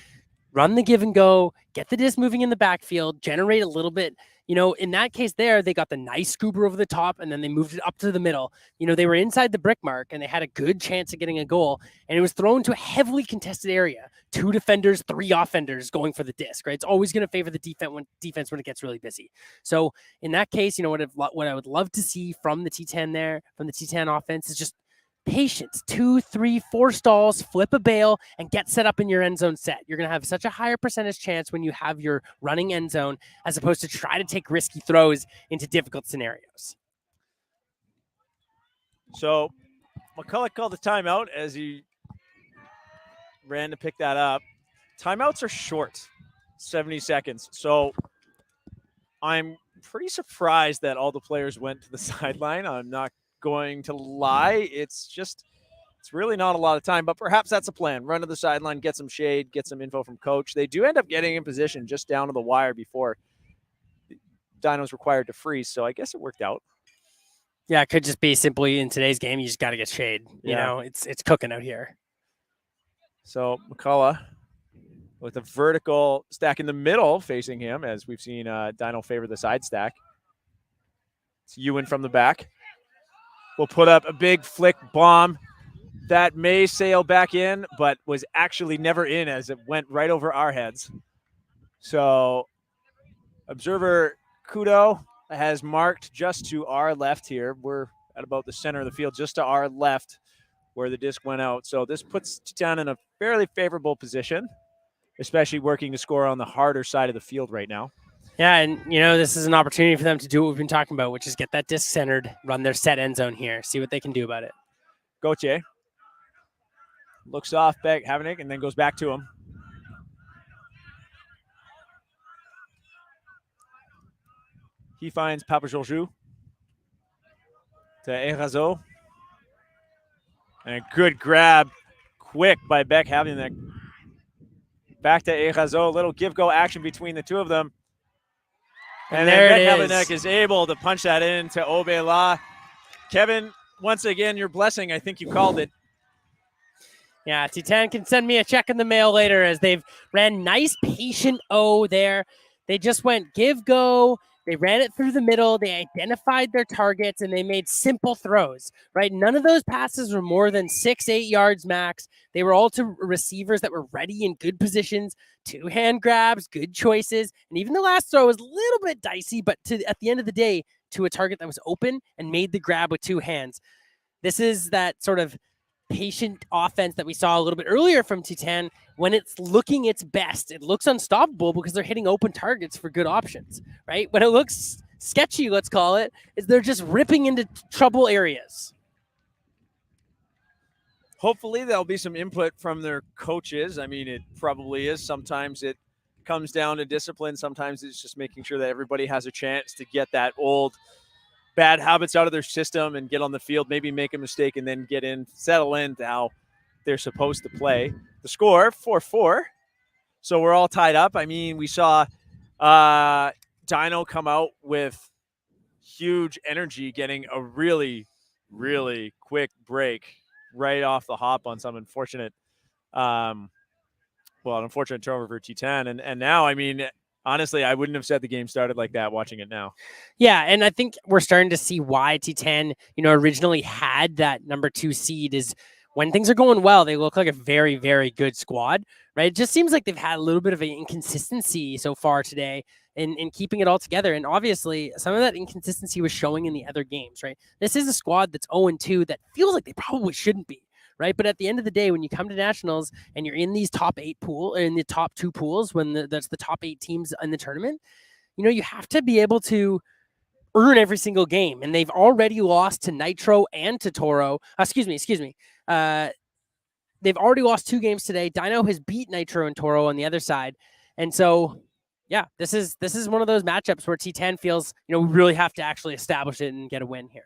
[SPEAKER 4] Run the give and go, get the disc moving in the backfield, generate a little bit. You know, in that case there, they got the nice scooper over the top, and then they moved it up to the middle. You know, they were inside the brick mark, and they had a good chance of getting a goal, and it was thrown to a heavily contested area. 2 defenders, 3 offenders going for the disc, right? It's always going to favor the defense when it gets really busy. So in that case, you know, what I would love to see from the Titane there, from the Titane offense, is just patience. 2, 3, 4 stalls, flip a bail, and get set up in your end zone set. You're going to have such a higher percentage chance when you have your running end zone as opposed to try to take risky throws into difficult scenarios.
[SPEAKER 3] So McCulloch called the timeout as he ran to pick that up. Timeouts are short, 70 seconds. So I'm pretty surprised that all the players went to the sideline. I'm not going to lie. It's really not a lot of time, but perhaps that's a plan. Run to the sideline, get some shade, get some info from coach. They do end up getting in position just down to the wire before Dino's required to freeze, so I guess it worked out.
[SPEAKER 4] Yeah, it could just be simply in today's game, you just got to get shade. You
[SPEAKER 3] Yeah.
[SPEAKER 4] know, it's cooking out here.
[SPEAKER 3] So McCulloch with a vertical stack in the middle facing him, as we've seen Dino favor the side stack. It's Ewan from the back. Will put up a big flick bomb that may sail back in, but was actually never in as it went right over our heads. So observer Kudo has marked just to our left here. We're at about the center of the field, just to our left where the disc went out. So this puts Titane in a fairly favorable position, especially working to score on the harder side of the field right now.
[SPEAKER 4] Yeah, and, you know, this is an opportunity for them to do what we've been talking about, which is get that disc centered, run their set end zone here, see what they can do about it.
[SPEAKER 3] Gauthier looks off Bekhavernik and then goes back to him. He finds Papa Georgiou to Erazo. And a good grab, quick by Beck Havlicek. Back to Echazo, little give-go action between the two of them. And then
[SPEAKER 4] there
[SPEAKER 3] Beck
[SPEAKER 4] it is.
[SPEAKER 3] Havlicek is able to punch that into Obela. Kevin, once again, your blessing. I think you called it.
[SPEAKER 4] Yeah, Titane can send me a check in the mail later as they've ran nice patient O there. They just went give, go. They ran it through the middle. They identified their targets and they made simple throws, right? None of those passes were more than 6-8 yards max. They were all to receivers that were ready in good positions, 2-hand grabs, good choices. And even the last throw was a little bit dicey, but at the end of the day, to a target that was open and made the grab with 2 hands. This is that sort of patient offense that we saw a little bit earlier from Titane. When it's looking its best, it looks unstoppable because they're hitting open targets for good options, right? When it looks sketchy, let's call it, is they're just ripping into trouble areas.
[SPEAKER 3] Hopefully there'll be some input from their coaches. I mean, it probably is. Sometimes it comes down to discipline. Sometimes it's just making sure that everybody has a chance to get that old bad habits out of their system and get on the field, maybe make a mistake and then get in, settle into how they're supposed to play. The score, 4-4. So we're all tied up. I mean, we saw Dino come out with huge energy, getting a really, really quick break right off the hop on some unfortunate, an unfortunate turnover for Titane. And now, I mean, honestly, I wouldn't have said the game started like that watching it now.
[SPEAKER 4] Yeah, and I think we're starting to see why Titane, originally had that number 2 seed is when things are going well, they look like a very, very good squad, right? It just seems like they've had a little bit of an inconsistency so far today in keeping it all together. And obviously, some of that inconsistency was showing in the other games, right? This is a squad that's 0-2 that feels like they probably shouldn't be. Right. But at the end of the day, when you come to nationals and you're in these top 8 pool, or in the top 2 pools, when that's the top 8 teams in the tournament, you have to be able to earn every single game. And they've already lost to Nitro and to Toro. Excuse me. They've already lost 2 games today. Dino has beat Nitro and Toro on the other side. And so, yeah, this is one of those matchups where T10 feels, we really have to actually establish it and get a win here.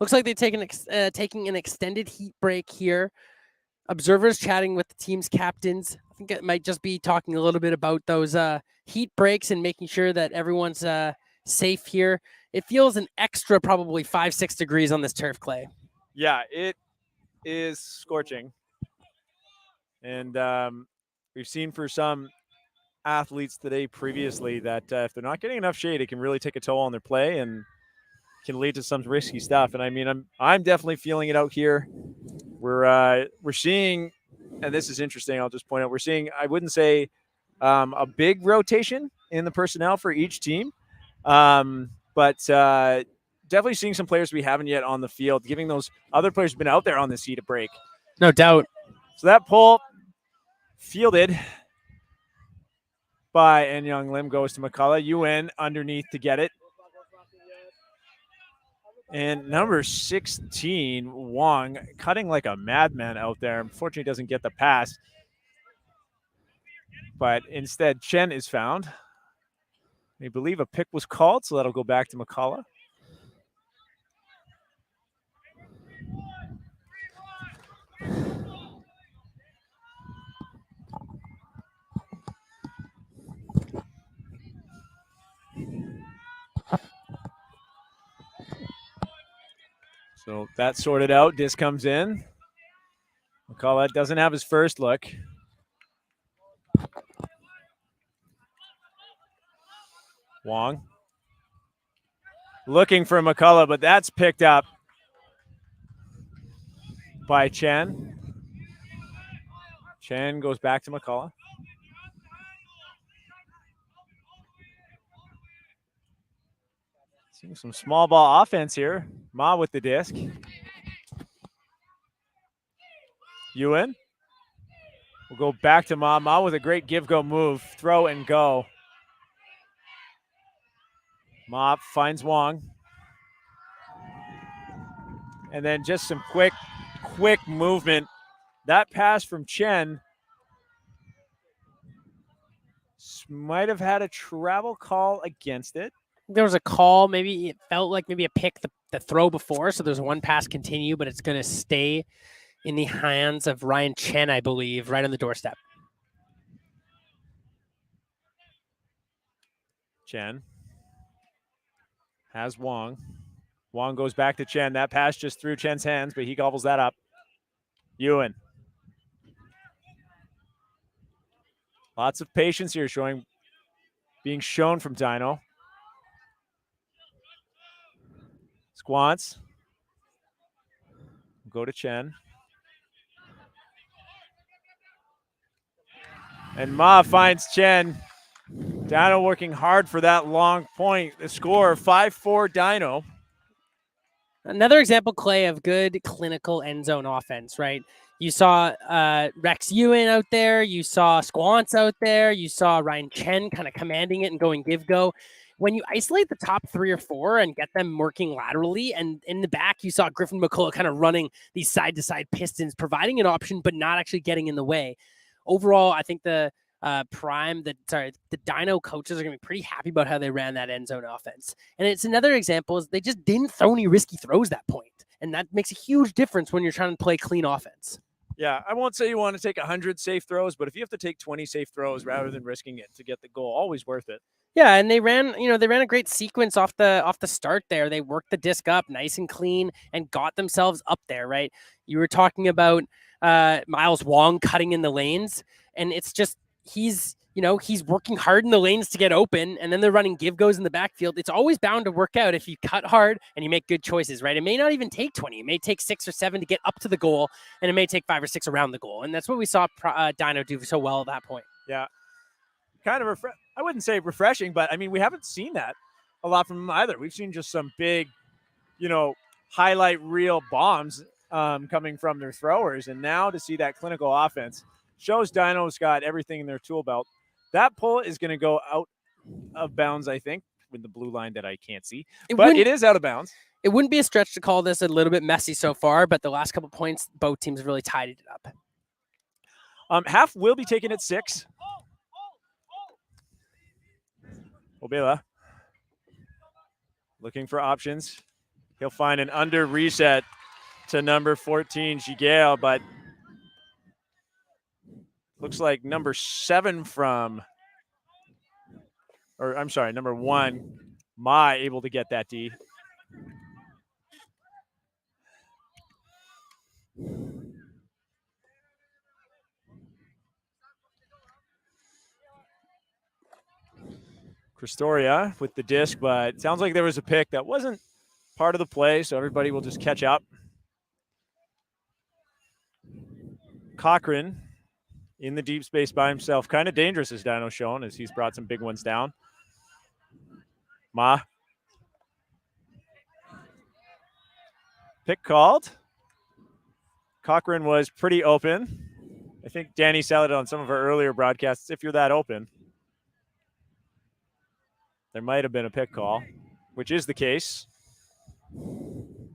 [SPEAKER 4] Looks like they're taking an extended heat break here. Observers chatting with the team's captains. I think it might just be talking a little bit about those heat breaks and making sure that everyone's safe here. It feels an extra probably 5-6 degrees on this turf, Clay.
[SPEAKER 3] Yeah, it is scorching. And we've seen for some athletes today previously that if they're not getting enough shade, it can really take a toll on their play and can lead to some risky stuff. And I mean, I'm definitely feeling it out here. We're seeing, and this is interesting, I'll just point out, we're seeing, I wouldn't say a big rotation in the personnel for each team, but definitely seeing some players we haven't yet on the field, giving those other players who've been out there on the seat a break.
[SPEAKER 4] No doubt.
[SPEAKER 3] So that pull fielded by Young Lim goes to McCullough. UN underneath to get it. And number 16, Wong, cutting like a madman out there. Unfortunately, doesn't get the pass. But instead, Chen is found. I believe a pick was called, so that'll go back to McCullough. So that's sorted out. Disc comes in. McCullough doesn't have his first look. Wong looking for McCullough, but that's picked up by Chen. Chen goes back to McCullough. Seeing some small ball offense here. Ma with the disc. Ewan will go back to Ma. Ma with a great give-go move. Throw and go. Ma finds Wong. And then just some quick movement. That pass from Chen might have had a travel call against it.
[SPEAKER 4] there was a call. Maybe it felt like maybe a pick the throw before. So there's one pass continue, but it's going to stay in the hands of Ryan Chen, I believe, right on the doorstep.
[SPEAKER 3] Chen has Wong. Wong goes back to Chen. That pass just through Chen's hands, but he gobbles that up. Ewan. Lots of patience here being shown from Dino. Squants. Go to Chen. And Ma finds Chen. Dino working hard for that long point. The score, 5-4 Dino.
[SPEAKER 4] Another example, Clay, of good clinical end zone offense, right? You saw Rex Ewan out there. You saw Squants out there. You saw Ryan Chen kind of commanding it and going give-go. When you isolate the top 3 or 4 and get them working laterally, and in the back, you saw Griffin McCullough kind of running these side-to-side pistons, providing an option, but not actually getting in the way. Overall, I think the Dino coaches are going to be pretty happy about how they ran that end zone offense. And it's another example is they just didn't throw any risky throws that point. And that makes a huge difference when you're trying to play clean offense.
[SPEAKER 3] Yeah, I won't say you want to take 100 safe throws, but if you have to take 20 safe throws rather than risking it to get the goal, always worth it.
[SPEAKER 4] Yeah, and they ran a great sequence off the start there. They worked the disc up nice and clean and got themselves up there, right? You were talking about Miles Wong cutting in the lanes, and it's just he's working hard in the lanes to get open, and then they're running give-goes in the backfield. It's always bound to work out if you cut hard and you make good choices, right? It may not even take 20. It may take 6 or 7 to get up to the goal, and it may take 5 or 6 around the goal. And that's what we saw Dino do so well at that point.
[SPEAKER 3] Yeah. Kind of, I wouldn't say refreshing, but I mean, we haven't seen that a lot from him either. We've seen just some big, highlight reel bombs coming from their throwers. And now to see that clinical offense shows Dino's got everything in their tool belt. That pull is going to go out of bounds, I think, with the blue line that I can't see. But it is out of bounds.
[SPEAKER 4] It wouldn't be a stretch to call this a little bit messy so far, but the last couple points, both teams really tidied it up.
[SPEAKER 3] Half will be taken at 6. Obela looking for options. He'll find an under reset to number 14, Gigale, but looks like number 7 number 1, Ma able to get that D. Cristoria with the disc, but it sounds like there was a pick that wasn't part of the play, so everybody will just catch up. Cochran in the deep space by himself. Kind of dangerous, as Dino's shown, as he's brought some big ones down. Ma. Pick called. Cochran was pretty open. I think Danny said it on some of our earlier broadcasts. If you're that open, there might have been a pick call, which is the case.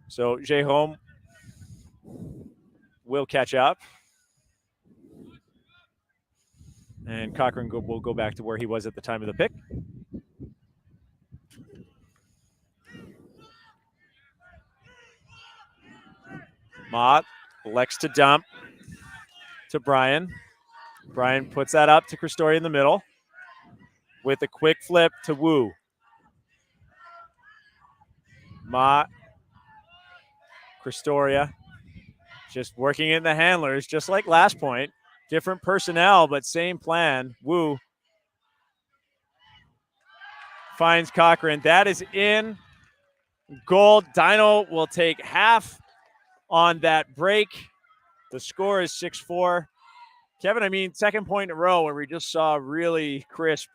[SPEAKER 3] So Jérôme will catch up. And Cochran will go back to where he was at the time of the pick. Mott elects to dump to Brian. Brian puts that up to Cristoria in the middle with a quick flip to Wu. Mott, Cristoria, just working in the handlers, just like last point. Different personnel, but same plan. Wu finds Cochran. That is in goal. Dino will take half on that break. The score is 6-4. Kevin, I mean, second point in a row where we just saw really crisp,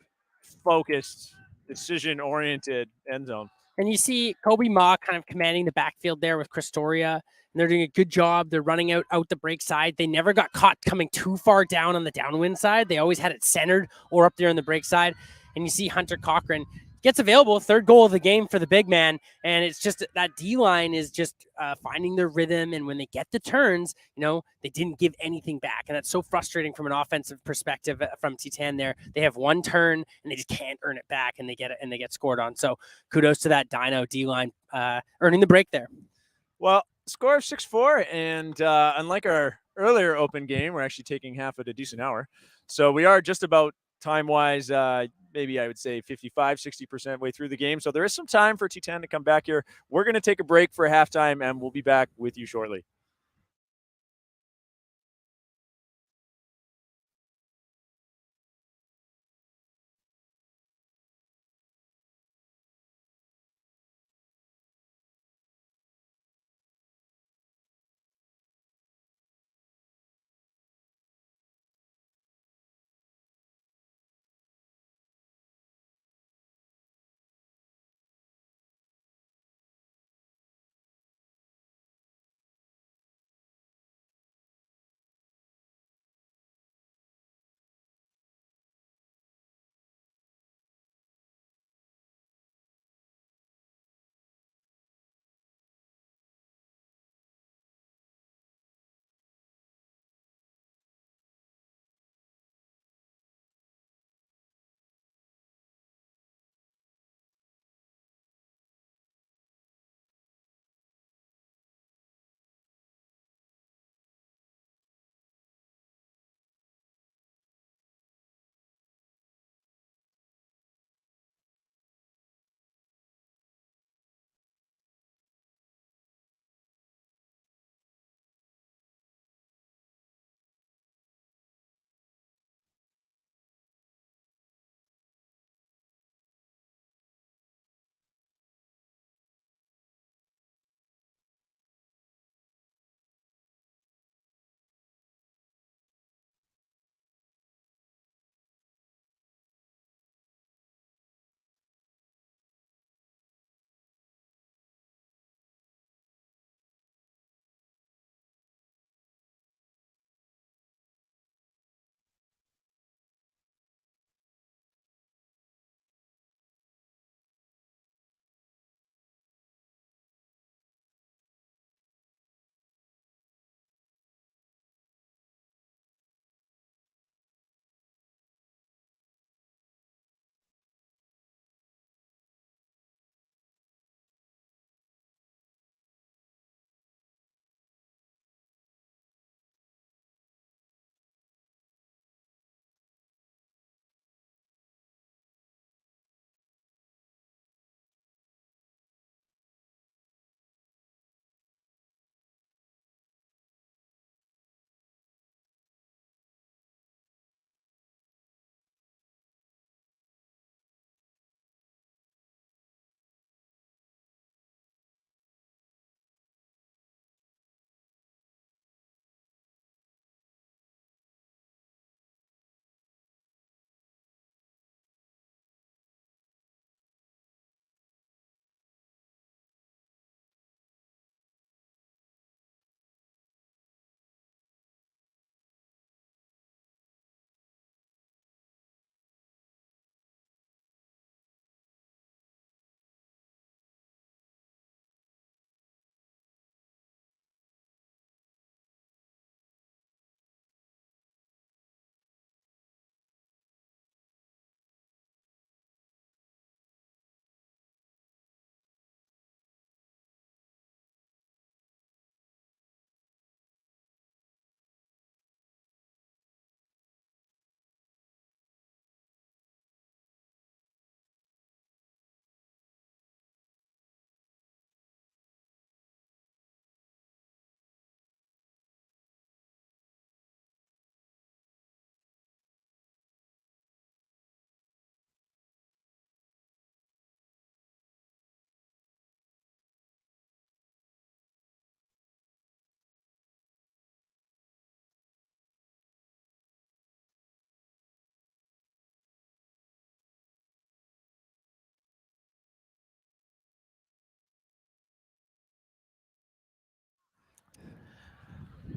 [SPEAKER 3] focused, decision-oriented end zone.
[SPEAKER 4] And you see Kobe Ma kind of commanding the backfield there with Cristoria. And they're doing a good job. They're running out the break side. They never got caught coming too far down on the downwind side. They always had it centered or up there on the break side. And you see Hunter Cochran gets available, third goal of the game for the big man. And it's just that D-line is just finding their rhythm. And when they get the turns, they didn't give anything back. And that's so frustrating from an offensive perspective from Titane there. They have one turn and they just can't earn it back, and they get it and they get scored on. So kudos to that Dino D-line earning the break there.
[SPEAKER 3] Well, score of 6-4, and unlike our earlier open game, we're actually taking half of a decent hour. So we are just about time-wise, maybe I would say 55, 60% way through the game. So there is some time for Titane to come back here. We're going to take a break for halftime, and we'll be back with you shortly.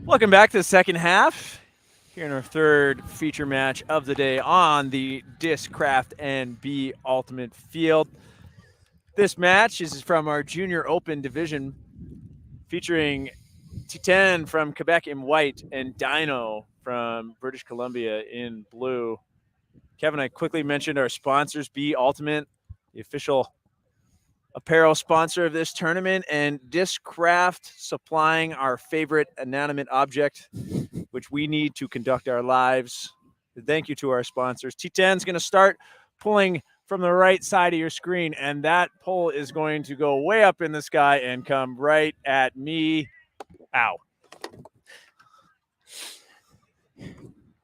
[SPEAKER 3] Welcome back to the second half here in our third feature match of the day on the Discraft and B Ultimate Field. This match is from our Junior Open division, featuring Titane from Quebec in white and Dino from British Columbia in blue. Kevin, I quickly mentioned our sponsors, B Ultimate, the official apparel sponsor of this tournament, and Discraft supplying our favorite inanimate object, which we need to conduct our lives. Thank you to our sponsors. Titane's going to start pulling from the right side of your screen, and that pull is going to go way up in the sky and come right at me. Ow.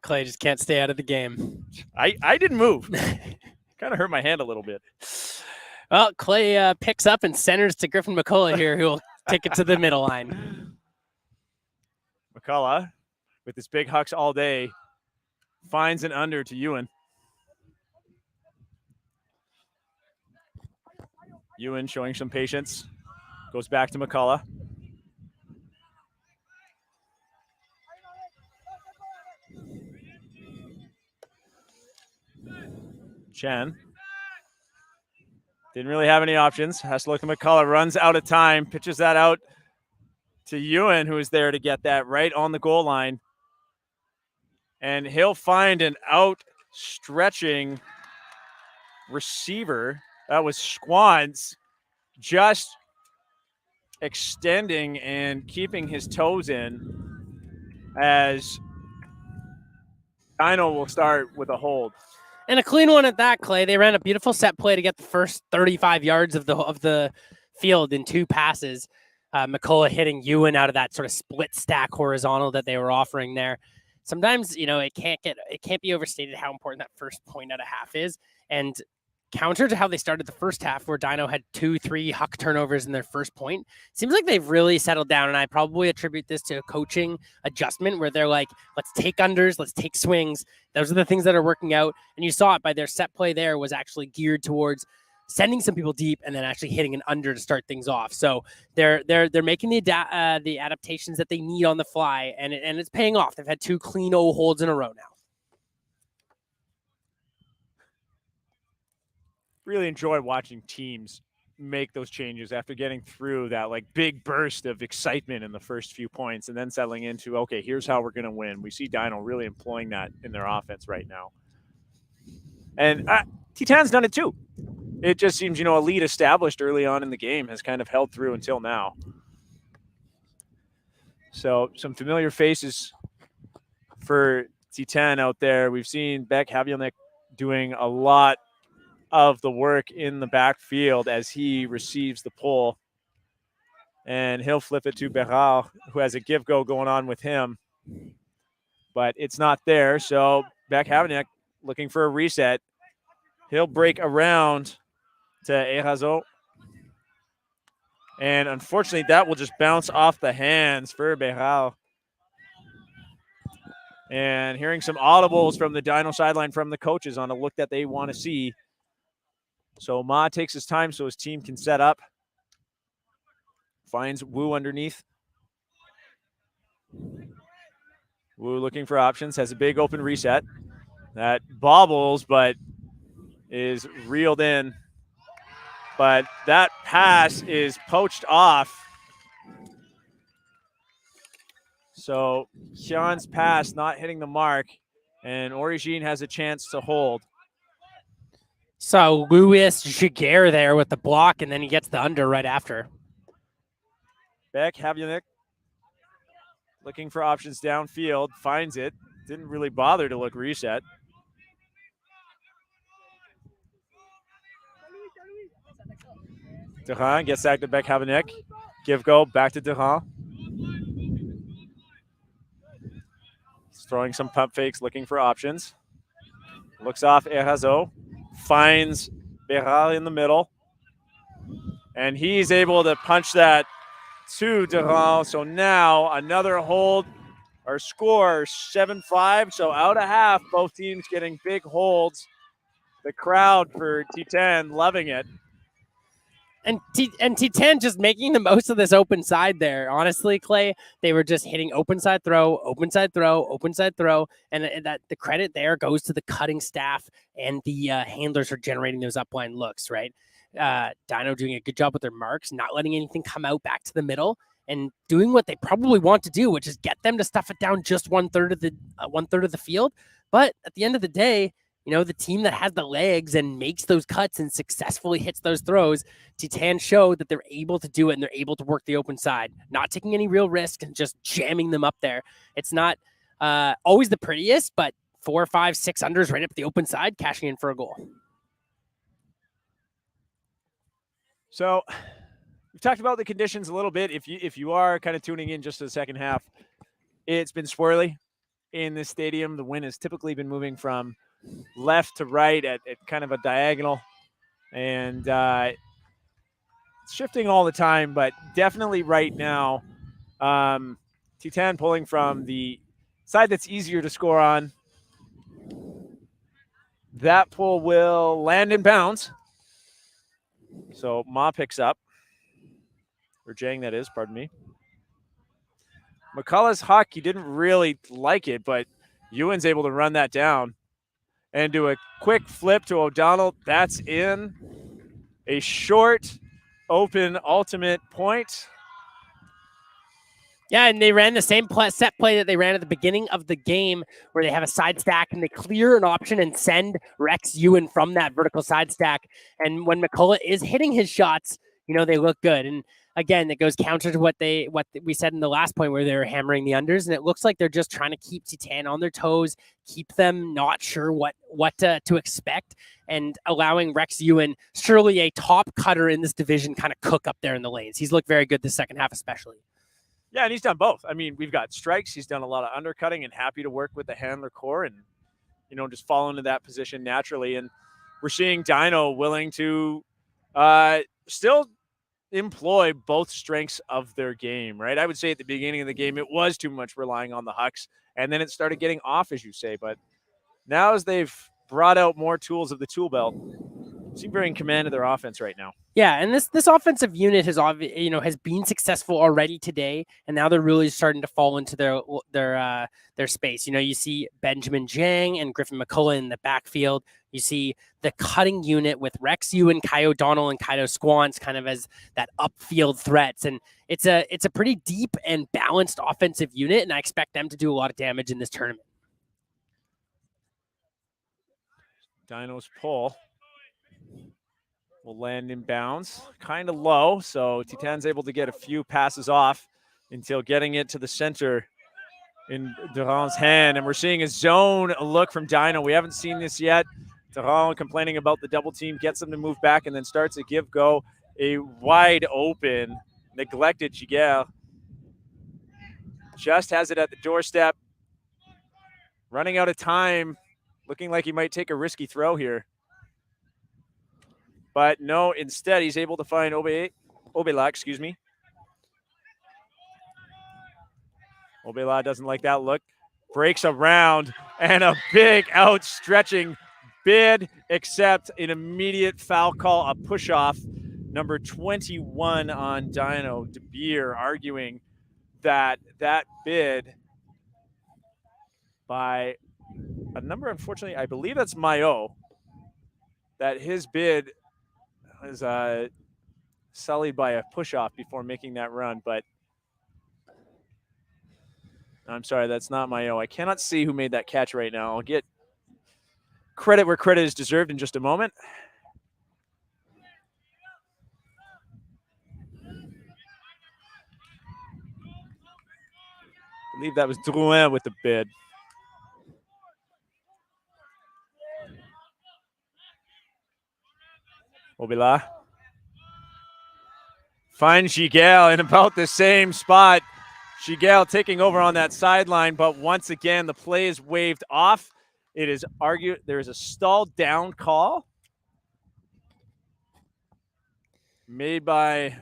[SPEAKER 4] Clay just can't stay out of the game.
[SPEAKER 3] I didn't move. Kind of hurt my hand a little bit.
[SPEAKER 4] Well, Clay picks up and centers to Griffin McCullough here, who will take it to the middle line.
[SPEAKER 3] McCullough, with his big hucks all day, finds an under to Ewan. Ewan showing some patience. Goes back to McCullough. Chen didn't really have any options. Has to look at McCullough. Runs out of time. Pitches that out to Ewan, who is there to get that right on the goal line. And he'll find an outstretching receiver. That was Schwantz, just extending and keeping his toes in, as Dino will start with a hold.
[SPEAKER 4] And a clean one at that, Clay. They ran a beautiful set play to get the first 35 yards of the field in 2 passes. McCullough hitting Ewan out of that sort of split stack horizontal that they were offering there. Sometimes, it can't be overstated how important that first point at a half is. And counter to how they started the first half, where Dino had 2-3 huck turnovers in their first point, seems like they've really settled down. And I probably attribute this to a coaching adjustment where they're like, let's take unders, let's take swings. Those are the things that are working out. And you saw it by their set play there was actually geared towards sending some people deep and then actually hitting an under to start things off. So they're making the adaptations that they need on the fly, and it's paying off. They've had 2 clean O holds in a row now.
[SPEAKER 3] Really enjoy watching teams make those changes after getting through that big burst of excitement in the first few points and then settling into, okay, here's how we're going to win. We see Dino really employing that in their offense right now. And Titane's done it too. It just seems, a lead established early on in the game has kind of held through until now. So some familiar faces for Titane out there. We've seen Beck Havionek doing a lot of the work in the backfield as he receives the pull. And he'll flip it to Berard, who has a give-go going on with him. But it's not there, so Beck Havionek looking for a reset. He'll break around to Erazo. And unfortunately, that will just bounce off the hands for Berard. And hearing some audibles from the Dino sideline from the coaches on a look that they want to see. So Ma takes his time so his team can set up. Finds Wu underneath. Wu looking for options, has a big open reset. That bobbles, but is reeled in. But that pass is poached off. So Hyun's pass not hitting the mark, and Origine has a chance to hold.
[SPEAKER 4] So Louis Giguère there with the block, and then he gets the under right after.
[SPEAKER 3] Beck Havionek looking for options downfield, finds it. Didn't really bother to look reset. Durand gets back to Beck Havionek. Give go back to Durand. He's throwing some pump fakes, looking for options. Looks off Erazo. Finds Berard in the middle. And he's able to punch that to Durand. So now another hold. Our score 7-5. So out of half, both teams getting big holds. The crowd for Titane loving it.
[SPEAKER 4] And Titane just making the most of this open side there. Honestly, Clay, they were just hitting open side throw, open side throw, open side throw, and that the credit there goes to the cutting staff and the handlers for generating those upline looks, right? Dino doing a good job with their marks, not letting anything come out back to the middle, and doing what they probably want to do, which is get them to stuff it down just 1/3 of the field. But at the end of the day, the team that has the legs and makes those cuts and successfully hits those throws, Titane showed that they're able to do it and they're able to work the open side, not taking any real risk and just jamming them up there. It's not always the prettiest, but 4, 5, 6 unders right up the open side, cashing in for a goal.
[SPEAKER 3] So we've talked about the conditions a little bit. If you are kind of tuning in just to the second half, it's been swirly in this stadium. The wind has typically been moving from left to right at kind of a diagonal, and it's shifting all the time, but definitely right now, Titane pulling from the side that's easier to score on. That pull will land in bounds. So Ma picks up, or Jang that is, pardon me. McCullough's hockey didn't really like it, but Ewan's able to run that down and do a quick flip to O'Donnell. That's in. A short, open, ultimate point.
[SPEAKER 4] Yeah, and they ran the same set play that they ran at the beginning of the game where they have a side stack and they clear an option and send Rex Ewan from that vertical side stack. And when McCullough is hitting his shots, they look good. And again, it goes counter to what we said in the last point where they were hammering the unders. And it looks like they're just trying to keep Titane on their toes, keep them not sure what to expect, and allowing Rex Ewan, surely a top cutter in this division, kind of cook up there in the lanes. He's looked very good this second half especially.
[SPEAKER 3] Yeah, and he's done both. I mean, we've got strikes. He's done a lot of undercutting and happy to work with the handler core and, just fall into that position naturally. And we're seeing Dino willing to still employ both strengths of their game, right? I would say at the beginning of the game, it was too much relying on the Hucks, and then it started getting off, as you say. But now as they've brought out more tools of the tool belt, seem very in command of their offense right now.
[SPEAKER 4] Yeah, and this offensive unit has been successful already today, and now they're really starting to fall into their space. You see Benjamin Jang and Griffin McCullough in the backfield. You see the cutting unit with Rex Ewan, Kai O'Donnell, and Kaido Squans kind of as that upfield threats, and it's a pretty deep and balanced offensive unit, and I expect them to do a lot of damage in this tournament.
[SPEAKER 3] Dino's pull will land in bounds, kind of low, so Titane's able to get a few passes off until getting it to the center in Durand's hand, and we're seeing a zone look from Dino. We haven't seen this yet. Durand complaining about the double team, gets them to move back, and then starts a give-go. A wide open, neglected Giguère. Just has it at the doorstep. Running out of time, looking like he might take a risky throw here. But no, instead, he's able to find Obela, excuse me. Obela doesn't like that look. Breaks around, and a big outstretching bid, except an immediate foul call, a push-off. Number 21 on Dino, De Beer, arguing that bid by a number, unfortunately, I believe that's Mayo, that his bid was sullied by a push-off before making that run, but I'm sorry, that's not Mayo. I cannot see who made that catch right now. I'll get credit where credit is deserved in just a moment. I believe that was Drouin with the bid. Obela finds Giguère in about the same spot. Giguère taking over on that sideline, but once again, the play is waved off. It is argued there is a stall down call made by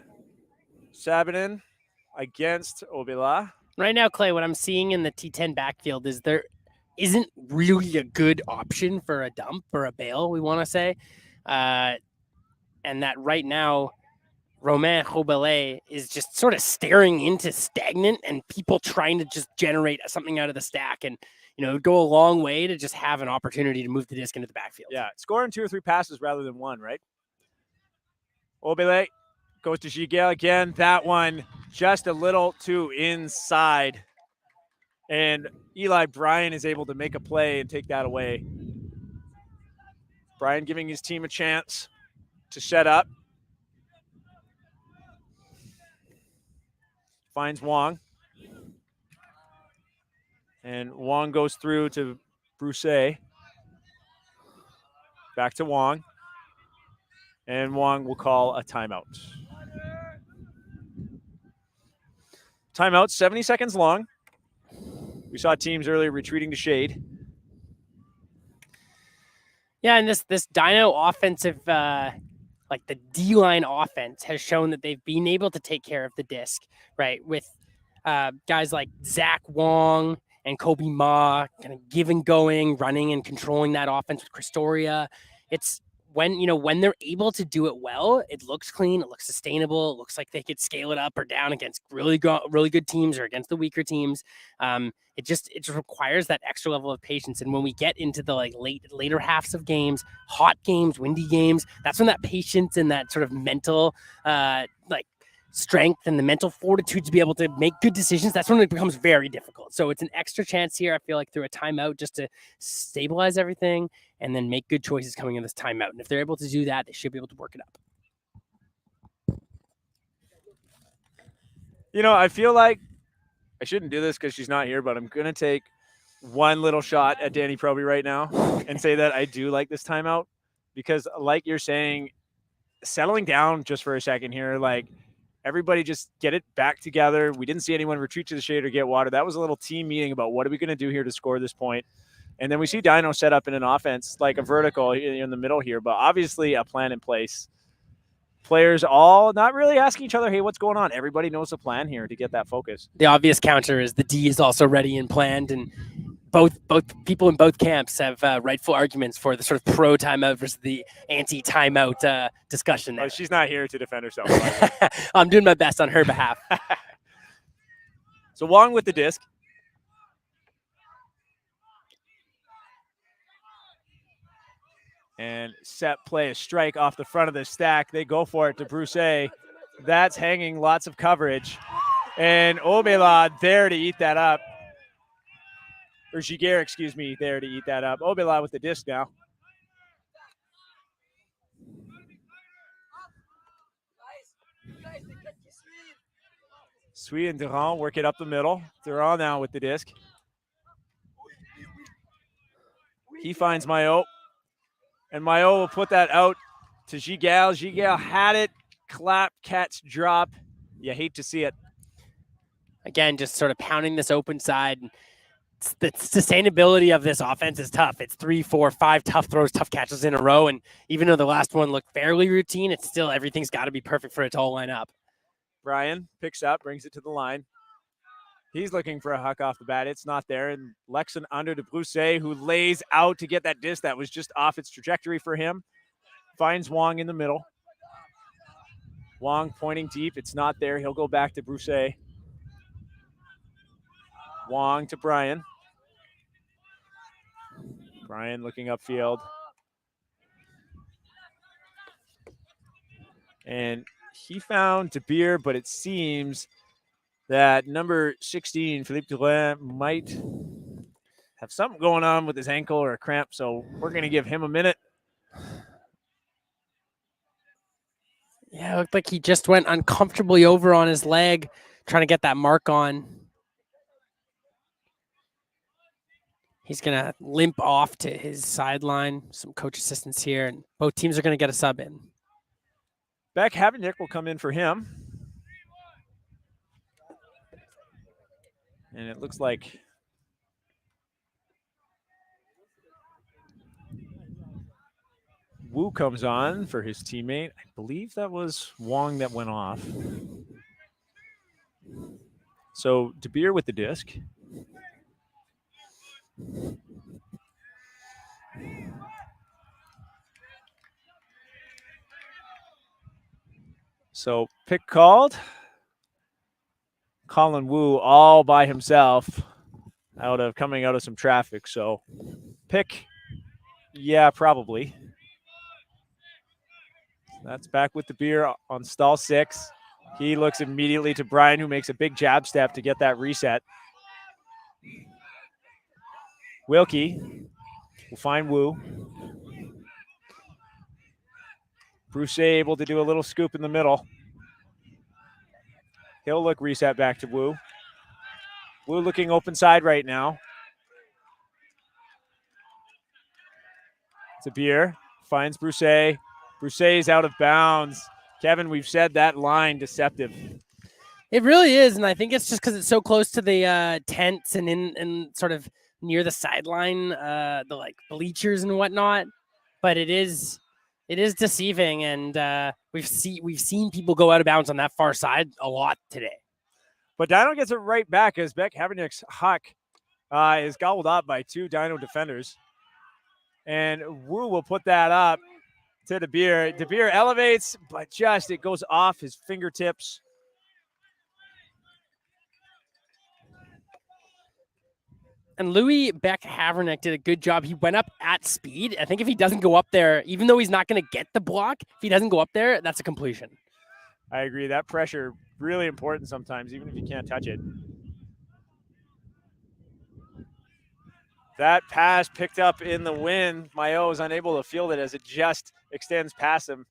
[SPEAKER 3] Sabanin against Obela.
[SPEAKER 4] Right now, Clay, what I'm seeing in the T10 backfield is there isn't really a good option for a dump or a bail, we want to say. And that right now, Romain Robelais is just sort of staring into stagnant and people trying to just generate something out of the stack. And, it would go a long way to just have an opportunity to move the disc into the backfield.
[SPEAKER 3] Yeah, scoring 2 or 3 passes rather than one, right? Obele goes to Giguel again. That one just a little too inside. And Eli Bryan is able to make a play and take that away. Bryan giving his team a chance to set up. Finds Wong. And Wong goes through to Brousset. Back to Wong. And Wong will call a timeout. Timeout, 70 seconds long. We saw teams earlier retreating to shade.
[SPEAKER 4] Yeah, and this Dino offensive, like the D-line offense, has shown that they've been able to take care of the disc, right? With guys like Zach Wong and Kobe Ma kind of giving, going, running and controlling that offense with Christoria. It's when they're able to do it well, it looks clean, it looks sustainable, it looks like they could scale it up or down against really good teams or against the weaker teams. It just requires that extra level of patience. And when we get into the later halves of games, hot games, windy games, that's when that patience and that sort of mental strength and the mental fortitude to be able to make good decisions, that's when it becomes very difficult. So it's an extra chance here, I feel like, through a timeout just to stabilize everything and then make good choices coming in this timeout. And if they're able to do that, they should be able to work it up.
[SPEAKER 3] I feel like I shouldn't do this because she's not here, but I'm going to take one little shot at Danny Proby right now and say that I do like this timeout because, like you're saying, settling down just for a second here, everybody just get it back together. We didn't see anyone retreat to the shade or get water. That was a little team meeting about what are we going to do here to score this point. And then we see Dino set up in an offense, like a vertical in the middle here, but obviously a plan in place. Players all not really asking each other, hey, what's going on? Everybody knows the plan here to get that focus.
[SPEAKER 4] The obvious counter is the D is also ready and planned, and both people in both camps have rightful arguments for the sort of pro timeout versus the anti timeout discussion there.
[SPEAKER 3] Oh, she's not here to defend herself.
[SPEAKER 4] I'm doing my best on her behalf.
[SPEAKER 3] So Wong with the disc. And set play, a strike off the front of the stack. They go for it to Brousset. That's hanging lots of coverage. And Obelad there to eat that up. Or Giguer, excuse me, there to eat that up. Obelad with the disc now. Sweet and Durand work it up the middle. Durand now with the disc. He finds Maillot. And Maillot will put that out to Giguel. Giguel had it. Clap, catch, drop. You hate to see it.
[SPEAKER 4] Again, just sort of pounding this open side. The sustainability of this offense is tough. It's 3, 4, 5 tough throws, tough catches in a row. And even though the last one looked fairly routine, it's still everything's got to be perfect for it to all line up.
[SPEAKER 3] Bryan picks up, brings it to the line. He's looking for a huck off the bat. It's not there. And Lexon under to Brousset, who lays out to get that disc that was just off its trajectory for him. Finds Wong in the middle. Wong pointing deep. It's not there. He'll go back to Brousset. Wong to Bryan. Bryan looking upfield. And he found DeBeer, but it seems that number 16, Philippe Durand, might have something going on with his ankle or a cramp, so we're going to give him a minute.
[SPEAKER 4] Yeah, it looked like he just went uncomfortably over on his leg, trying to get that mark on. He's going to limp off to his sideline. Some coach assistants here, and both teams are going to get a sub in.
[SPEAKER 3] Beck Havendick will come in for him. And it looks like Wu comes on for his teammate. I believe that was Wong that went off. So DeBeer with the disc. So pick called. Colin Wu all by himself coming out of some traffic. So pick, yeah, probably. That's back with the beer on stall 6. He looks immediately to Brian, who makes a big jab step to get that reset. Wilkie will find Wu. Bruce able to do a little scoop in the middle. He'll look reset back to Wu. Wu looking open side right now. Tabir finds Bruce. Bruce is out of bounds. Kevin, we've said that line deceptive.
[SPEAKER 4] It really is, and I think it's just because it's so close to the tents and in sort of near the sideline, the like bleachers and whatnot. But it is deceiving, and we've seen people go out of bounds on that far side a lot today.
[SPEAKER 3] But Dino gets it right back as Beck Havernick's huck is gobbled up by 2 Dino defenders. And Wu will put that up to De Beer. De Beer elevates, but just it goes off his fingertips.
[SPEAKER 4] And Louis Beck Havernick did a good job. He went up at speed. I think if he doesn't go up there, even though he's not going to get the block, if he doesn't go up there, that's a completion.
[SPEAKER 3] I agree. That pressure really important sometimes, even if you can't touch it. That pass picked up in the wind. Mayo is unable to field it as it just extends past him,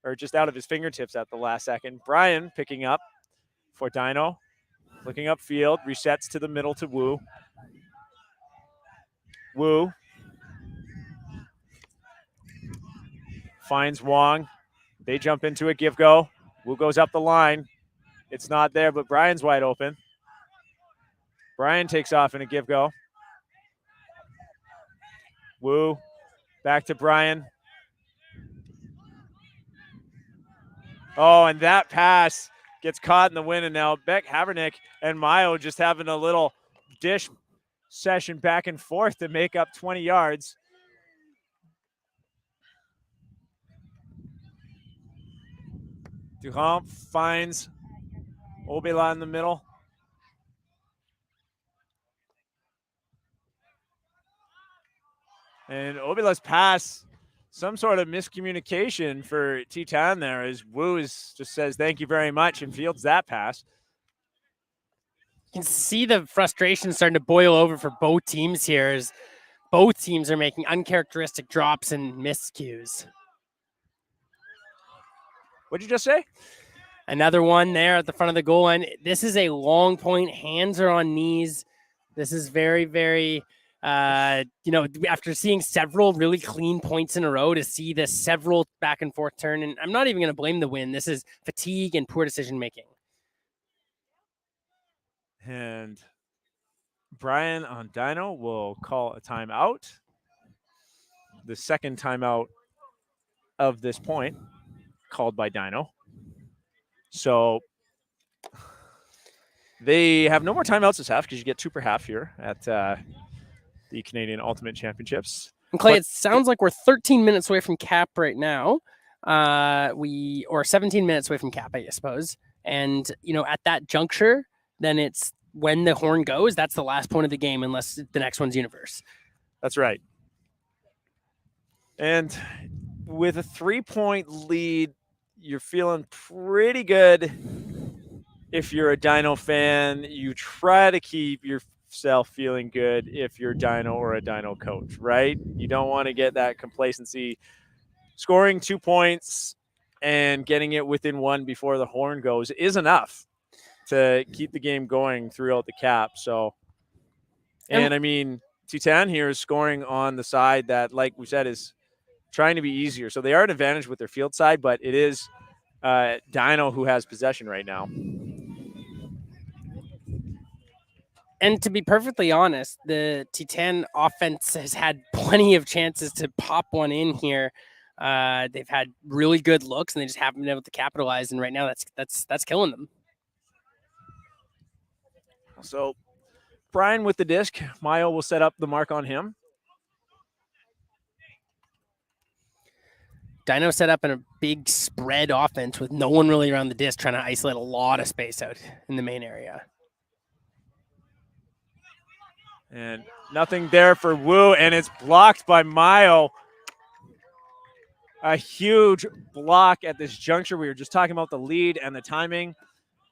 [SPEAKER 3] or just out of his fingertips at the last second. Brian picking up for Dino. Looking upfield, resets to the middle to Wu. Wu finds Wong. They jump into a give-go. Wu goes up the line. It's not there, but Brian's wide open. Brian takes off in a give-go. Wu back to Brian. Oh, and that pass gets caught in the wind, and now Beck Havernick and Mayo just having a little dish session back and forth to make up 20 yards. Duhamp finds Obela in the middle. And Obela's pass, some sort of miscommunication for Titane there, as Wu just says thank you very much and fields that pass.
[SPEAKER 4] You can see the frustration starting to boil over for both teams here, as both teams are making uncharacteristic drops and miscues.
[SPEAKER 3] What'd you just say?
[SPEAKER 4] Another one there at the front of the goal line. This is a long point. Hands are on knees. This is very, very, after seeing several really clean points in a row, to see this several back and forth turn. And I'm not even going to blame the win. This is fatigue and poor decision making.
[SPEAKER 3] And Brian on Dino will call a timeout. The second timeout of this point called by Dino. So they have no more timeouts this half because you get 2 per half here at the Canadian Ultimate Championships.
[SPEAKER 4] And Clay, it sounds like we're 13 minutes away from cap right now. Or 17 minutes away from cap, I suppose. And, at that juncture, then it's when the horn goes, that's the last point of the game, unless the next one's universe.
[SPEAKER 3] That's right. And with a 3-point lead, you're feeling pretty good. If you're a Dino fan, you try to keep yourself feeling good if you're Dino or a Dino coach, right? You don't want to get that complacency. Scoring 2 points and getting it within 1 before the horn goes is enough to keep the game going throughout the cap. So, and I mean, Titane here is scoring on the side that, like we said, is trying to be easier. So they are at advantage with their field side, but it is Dino who has possession right now.
[SPEAKER 4] And to be perfectly honest, the Titane offense has had plenty of chances to pop one in here. They've had really good looks, and they just haven't been able to capitalize. And right now, that's killing them.
[SPEAKER 3] So Brian with the disc. Mayo will set up the mark on him.
[SPEAKER 4] Dino set up in a big spread offense with no one really around the disc, trying to isolate a lot of space out in the main area.
[SPEAKER 3] And nothing there for Wu, and it's blocked by Mayo. A huge block at this juncture. We were just talking about the lead and the timing.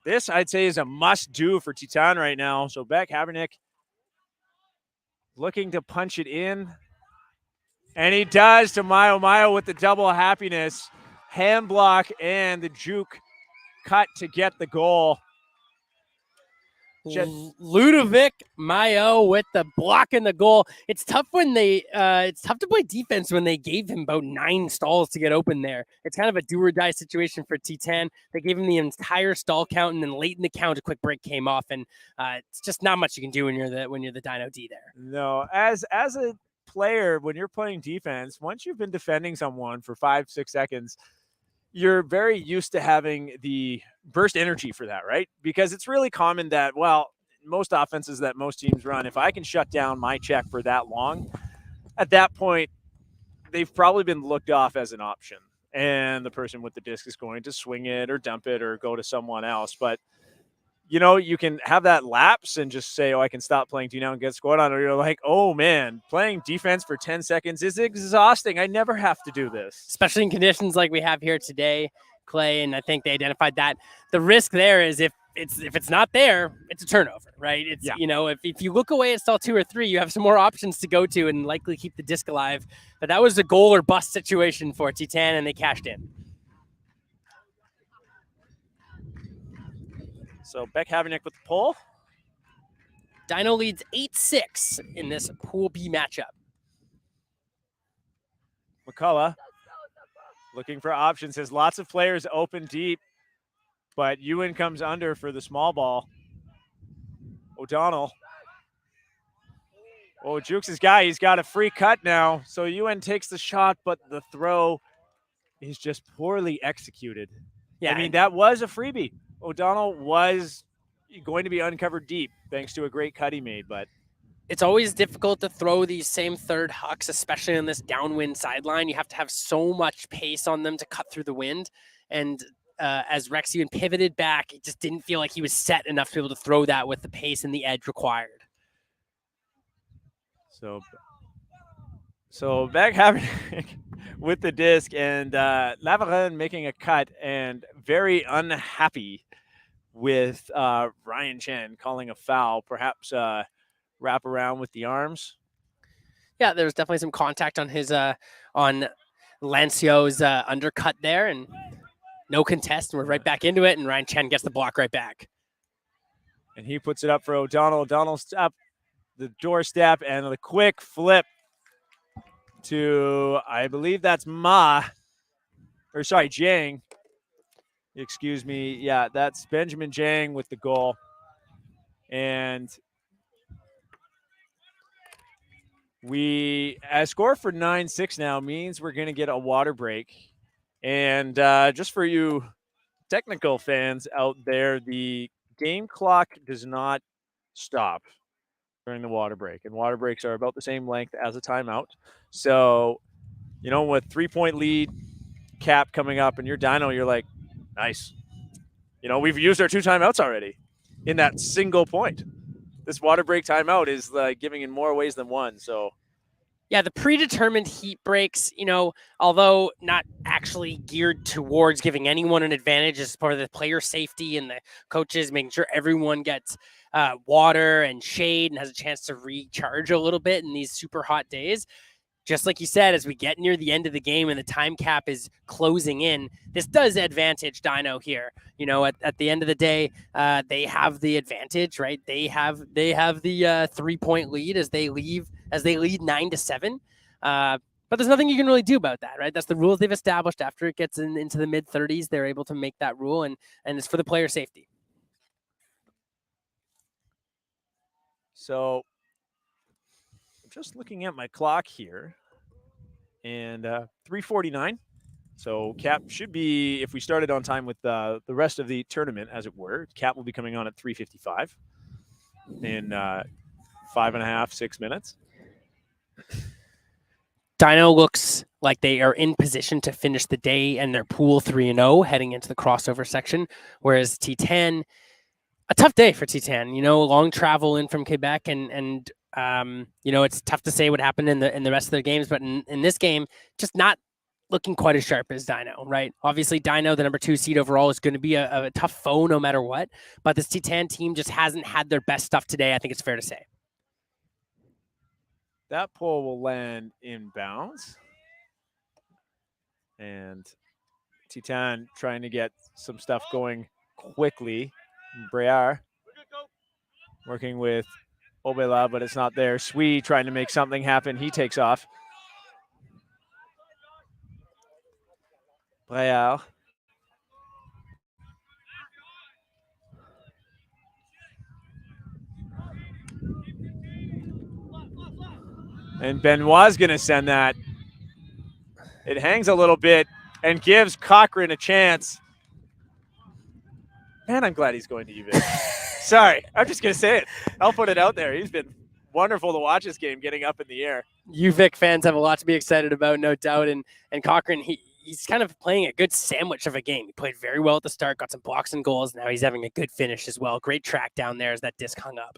[SPEAKER 3] This, I'd say, is a must-do for Titane right now. So Beck Habernick looking to punch it in. And he does to Mayo. Mayo with the double happiness. Hand block and the juke cut to get the goal.
[SPEAKER 4] Ludovic Mayo with the block and the goal. It's tough when it's tough to play defense when they gave him about 9 stalls to get open there. It's kind of a do or die situation for Titane. They gave him the entire stall count, and then late in the count, a quick break came off, and it's just not much you can do when you're the Dino D there.
[SPEAKER 3] No, as a player, when you're playing defense, once you've been defending someone for 5-6 seconds, you're very used to having the burst energy for that, right? Because it's really common that, well, most offenses that most teams run, if I can shut down my check for that long, at that point, they've probably been looked off as an option. And the person with the disc is going to swing it or dump it or go to someone else. But, you know, you can have that lapse and just say, oh, I can stop playing Dino and get scored on. Or you're like, oh, man, playing defense for 10 seconds is exhausting. I never have to do this.
[SPEAKER 4] Especially in conditions like we have here today, Clay, and I think they identified that. The risk there is if it's not there, it's a turnover, right? It's, you know, if you look away at stall 2 or 3, you have some more options to go to and likely keep the disc alive. But that was a goal or bust situation for Titane, and they cashed in.
[SPEAKER 3] So Beck Habernick with the pull.
[SPEAKER 4] Dino leads 8-6 in this Pool B matchup.
[SPEAKER 3] McCullough looking for options. Has lots of players open deep, but Ewan comes under for the small ball. O'Donnell. Oh, Jukes' his guy. He's got a free cut now. So Ewan takes the shot, but the throw is just poorly executed. Yeah, I mean, that was a freebie. O'Donnell was going to be uncovered deep thanks to a great cut he made, but
[SPEAKER 4] it's always difficult to throw these same third hucks, especially on this downwind sideline. You have to have so much pace on them to cut through the wind. And as Rex even pivoted back, it just didn't feel like he was set enough to be able to throw that with the pace and the edge required.
[SPEAKER 3] So Beck Habernick with the disc, and Laverin making a cut, and very unhappy with Ryan Chen calling a foul, perhaps wrap around with the arms.
[SPEAKER 4] Yeah, there was definitely some contact on his on Lancio's undercut there, and no contest, and we're right back into it, and Ryan Chen gets the block right back.
[SPEAKER 3] And he puts it up for O'Donnell. O'Donnell's up the doorstep, and the quick flip to, I believe that's Jang. Excuse me. Yeah, that's Benjamin Jang with the goal. And a score for 9-6 now means we're going to get a water break. And just for you technical fans out there, the game clock does not stop during the water break. And water breaks are about the same length as a timeout. So, you know, with 3-point lead, Cap coming up, and you're Dino, you're like, nice. You know, we've used our 2 timeouts already in that single point. This water break timeout is like giving in more ways than one. So,
[SPEAKER 4] yeah, the predetermined heat breaks, you know, although not actually geared towards giving anyone an advantage as part of the player safety and the coaches making sure everyone gets water and shade and has a chance to recharge a little bit in these super hot days. Just like you said, as we get near the end of the game and the time cap is closing in, this does advantage Dino here. You know, at the end of the day, they have the advantage, right? They have the 3-point lead as they lead 9-7. But there's nothing you can really do about that, right? That's the rules they've established. After it gets into the mid-30s, they're able to make that rule, and it's for the player safety.
[SPEAKER 3] So I'm just looking at my clock here, and 3:49. So Cap should be, if we started on time with the rest of the tournament, as it were, Cap will be coming on at 3:55 in 5.5, 6 minutes.
[SPEAKER 4] Dino looks like they are in position to finish the day and their pool 3-0 heading into the crossover section. Whereas Titane, a tough day for Titane, long travel in from Quebec and it's tough to say what happened in the rest of their games, but in this game, just not looking quite as sharp as Dino, right? Obviously, Dino, the number 2 seed overall, is going to be a tough foe no matter what, but this Titane team just hasn't had their best stuff today, I think it's fair to say.
[SPEAKER 3] That pull will land in bounds. And Titane trying to get some stuff going quickly. Breard working with Obela, but it's not there. Sui trying to make something happen. He takes off. Breard. And Benoit's going to send that. It hangs a little bit and gives Cochran a chance. Man, I'm glad he's going to UVic. Sorry, I'm just going to say it. I'll put it out there. He's been wonderful to watch this game getting up in the air.
[SPEAKER 4] UVic fans have a lot to be excited about, no doubt. And Cochran, he's kind of playing a good sandwich of a game. He played very well at the start, got some blocks and goals. Now he's having a good finish as well. Great track down there as that disc hung up.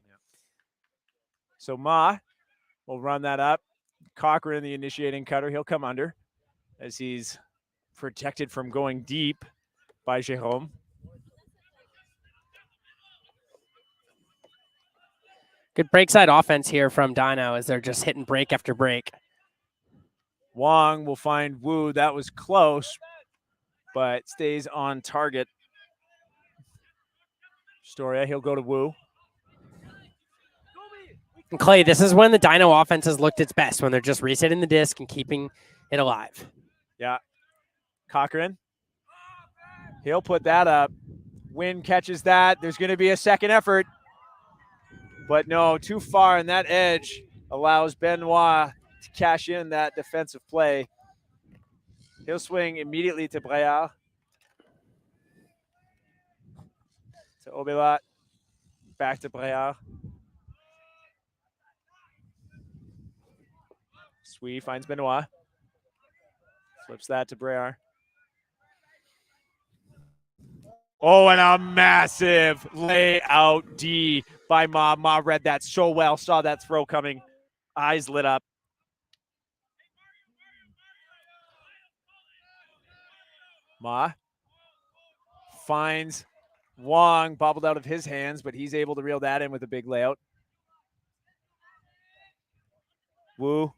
[SPEAKER 3] So Ma will run that up. Cochran, the initiating cutter, he'll come under as he's protected from going deep by Jérôme.
[SPEAKER 4] Good breakside offense here from Dino as they're just hitting break after break.
[SPEAKER 3] Wong will find Wu. That was close, but stays on target. Storia, he'll go to Wu.
[SPEAKER 4] And Clay, this is when the Dino offense has looked its best, when they're just resetting the disc and keeping it alive.
[SPEAKER 3] Yeah. Cochran. He'll put that up. Wynn catches that. There's going to be a second effort. But no, too far, and that edge allows Benoit to cash in that defensive play. He'll swing immediately to Breard. To Obelat. Back to Breard. Sui finds Benoit. Flips that to Breard. Oh, and a massive layout D by Ma. Ma read that so well, saw that throw coming. Eyes lit up. Ma finds Wong, bobbled out of his hands, but he's able to reel that in with a big layout. Wu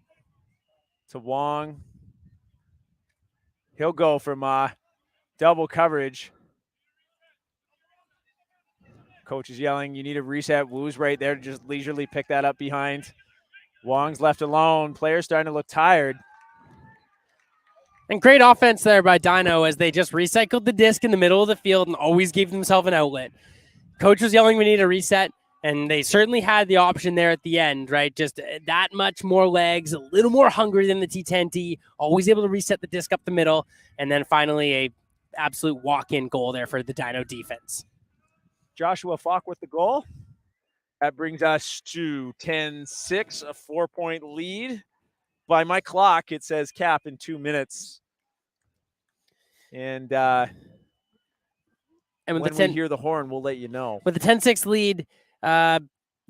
[SPEAKER 3] to Wong. He'll go for Ma. Double coverage. Coach is yelling, you need a reset. Wu's right there to just leisurely pick that up behind. Wong's left alone. Players starting to look tired.
[SPEAKER 4] And great offense there by Dino as they just recycled the disc in the middle of the field and always gave themselves an outlet. Coach was yelling, we need a reset. And they certainly had the option there at the end, right? Just that much more legs, a little more hungry than the T10T, always able to reset the disc up the middle. And then finally a absolute walk-in goal there for the Dino defense.
[SPEAKER 3] Joshua Falk with the goal. That brings us to 10-6, a 4-point lead. By my clock, it says cap in 2 minutes. And when we hear the horn, we'll let you know.
[SPEAKER 4] With the 10-6 lead, the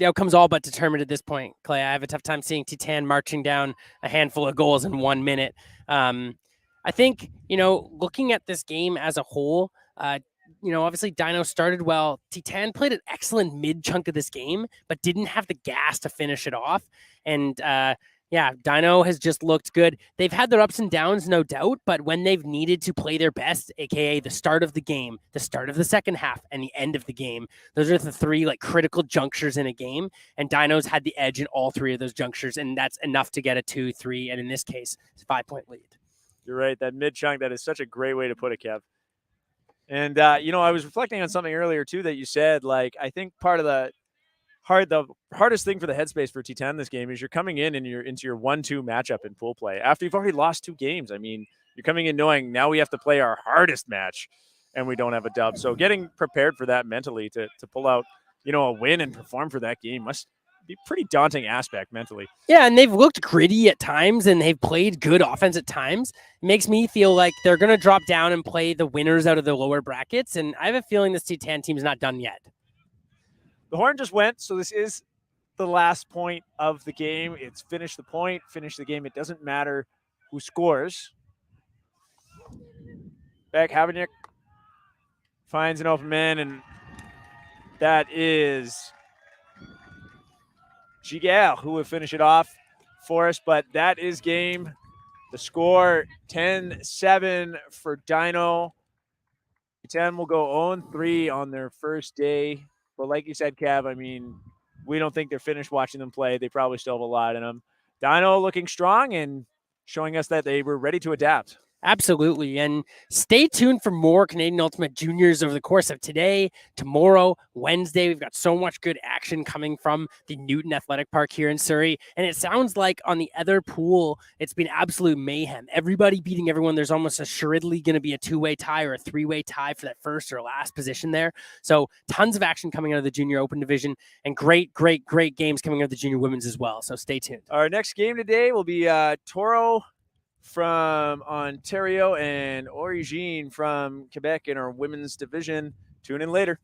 [SPEAKER 4] outcome's all but determined at this point, Clay. I have a tough time seeing Titane marching down a handful of goals in 1 minute. I think, looking at this game as a whole, obviously Dino started well. Titane played an excellent mid-chunk of this game, but didn't have the gas to finish it off. And, Dino has just looked good. They've had their ups and downs, no doubt, but when they've needed to play their best, aka the start of the game, the start of the second half, and the end of the game, those are the three critical junctures in a game, and Dino's had the edge in all three of those junctures, and that's enough to get a 2-3, and in this case, it's a 5-point lead.
[SPEAKER 3] You're right, that mid-chunk, that is such a great way to put it, Kev. And, I was reflecting on something earlier, too, that you said, I think part of the hardest thing for the headspace for Titane this game is you're coming in and you're into your 1-2 matchup in pool play. After you've already lost 2 games, I mean, you're coming in knowing now we have to play our hardest match and we don't have a dub. So getting prepared for that mentally to pull out, a win and perform for that game must be a pretty daunting aspect mentally.
[SPEAKER 4] Yeah, and they've looked gritty at times, and they've played good offense at times. It makes me feel like they're going to drop down and play the winners out of the lower brackets, and I have a feeling this Titane team's not done yet.
[SPEAKER 3] The horn just went, so this is the last point of the game. It's finish the point, finish the game. It doesn't matter who scores. Beck Havaniuk finds an open man, and that is Gigal who would finish it off for us. But that is game. The score 10-7 for Dino. Titane will go 0-3 on their first day. But like you said, Kev, I mean, we don't think they're finished watching them play. They probably still have a lot in them. Dino looking strong and showing us that they were ready to adapt.
[SPEAKER 4] Absolutely. And stay tuned for more Canadian Ultimate Juniors over the course of today, tomorrow, Wednesday. We've got so much good action coming from the Newton Athletic Park here in Surrey. And it sounds like on the other pool, it's been absolute mayhem. Everybody beating everyone. There's almost assuredly going to be a two-way tie or a three-way tie for that first or last position there. So tons of action coming out of the Junior Open division and great games coming out of the Junior Women's as well. So stay tuned.
[SPEAKER 3] Our next game today will be Toro from Ontario and Origine from Quebec in our women's division. Tune in later.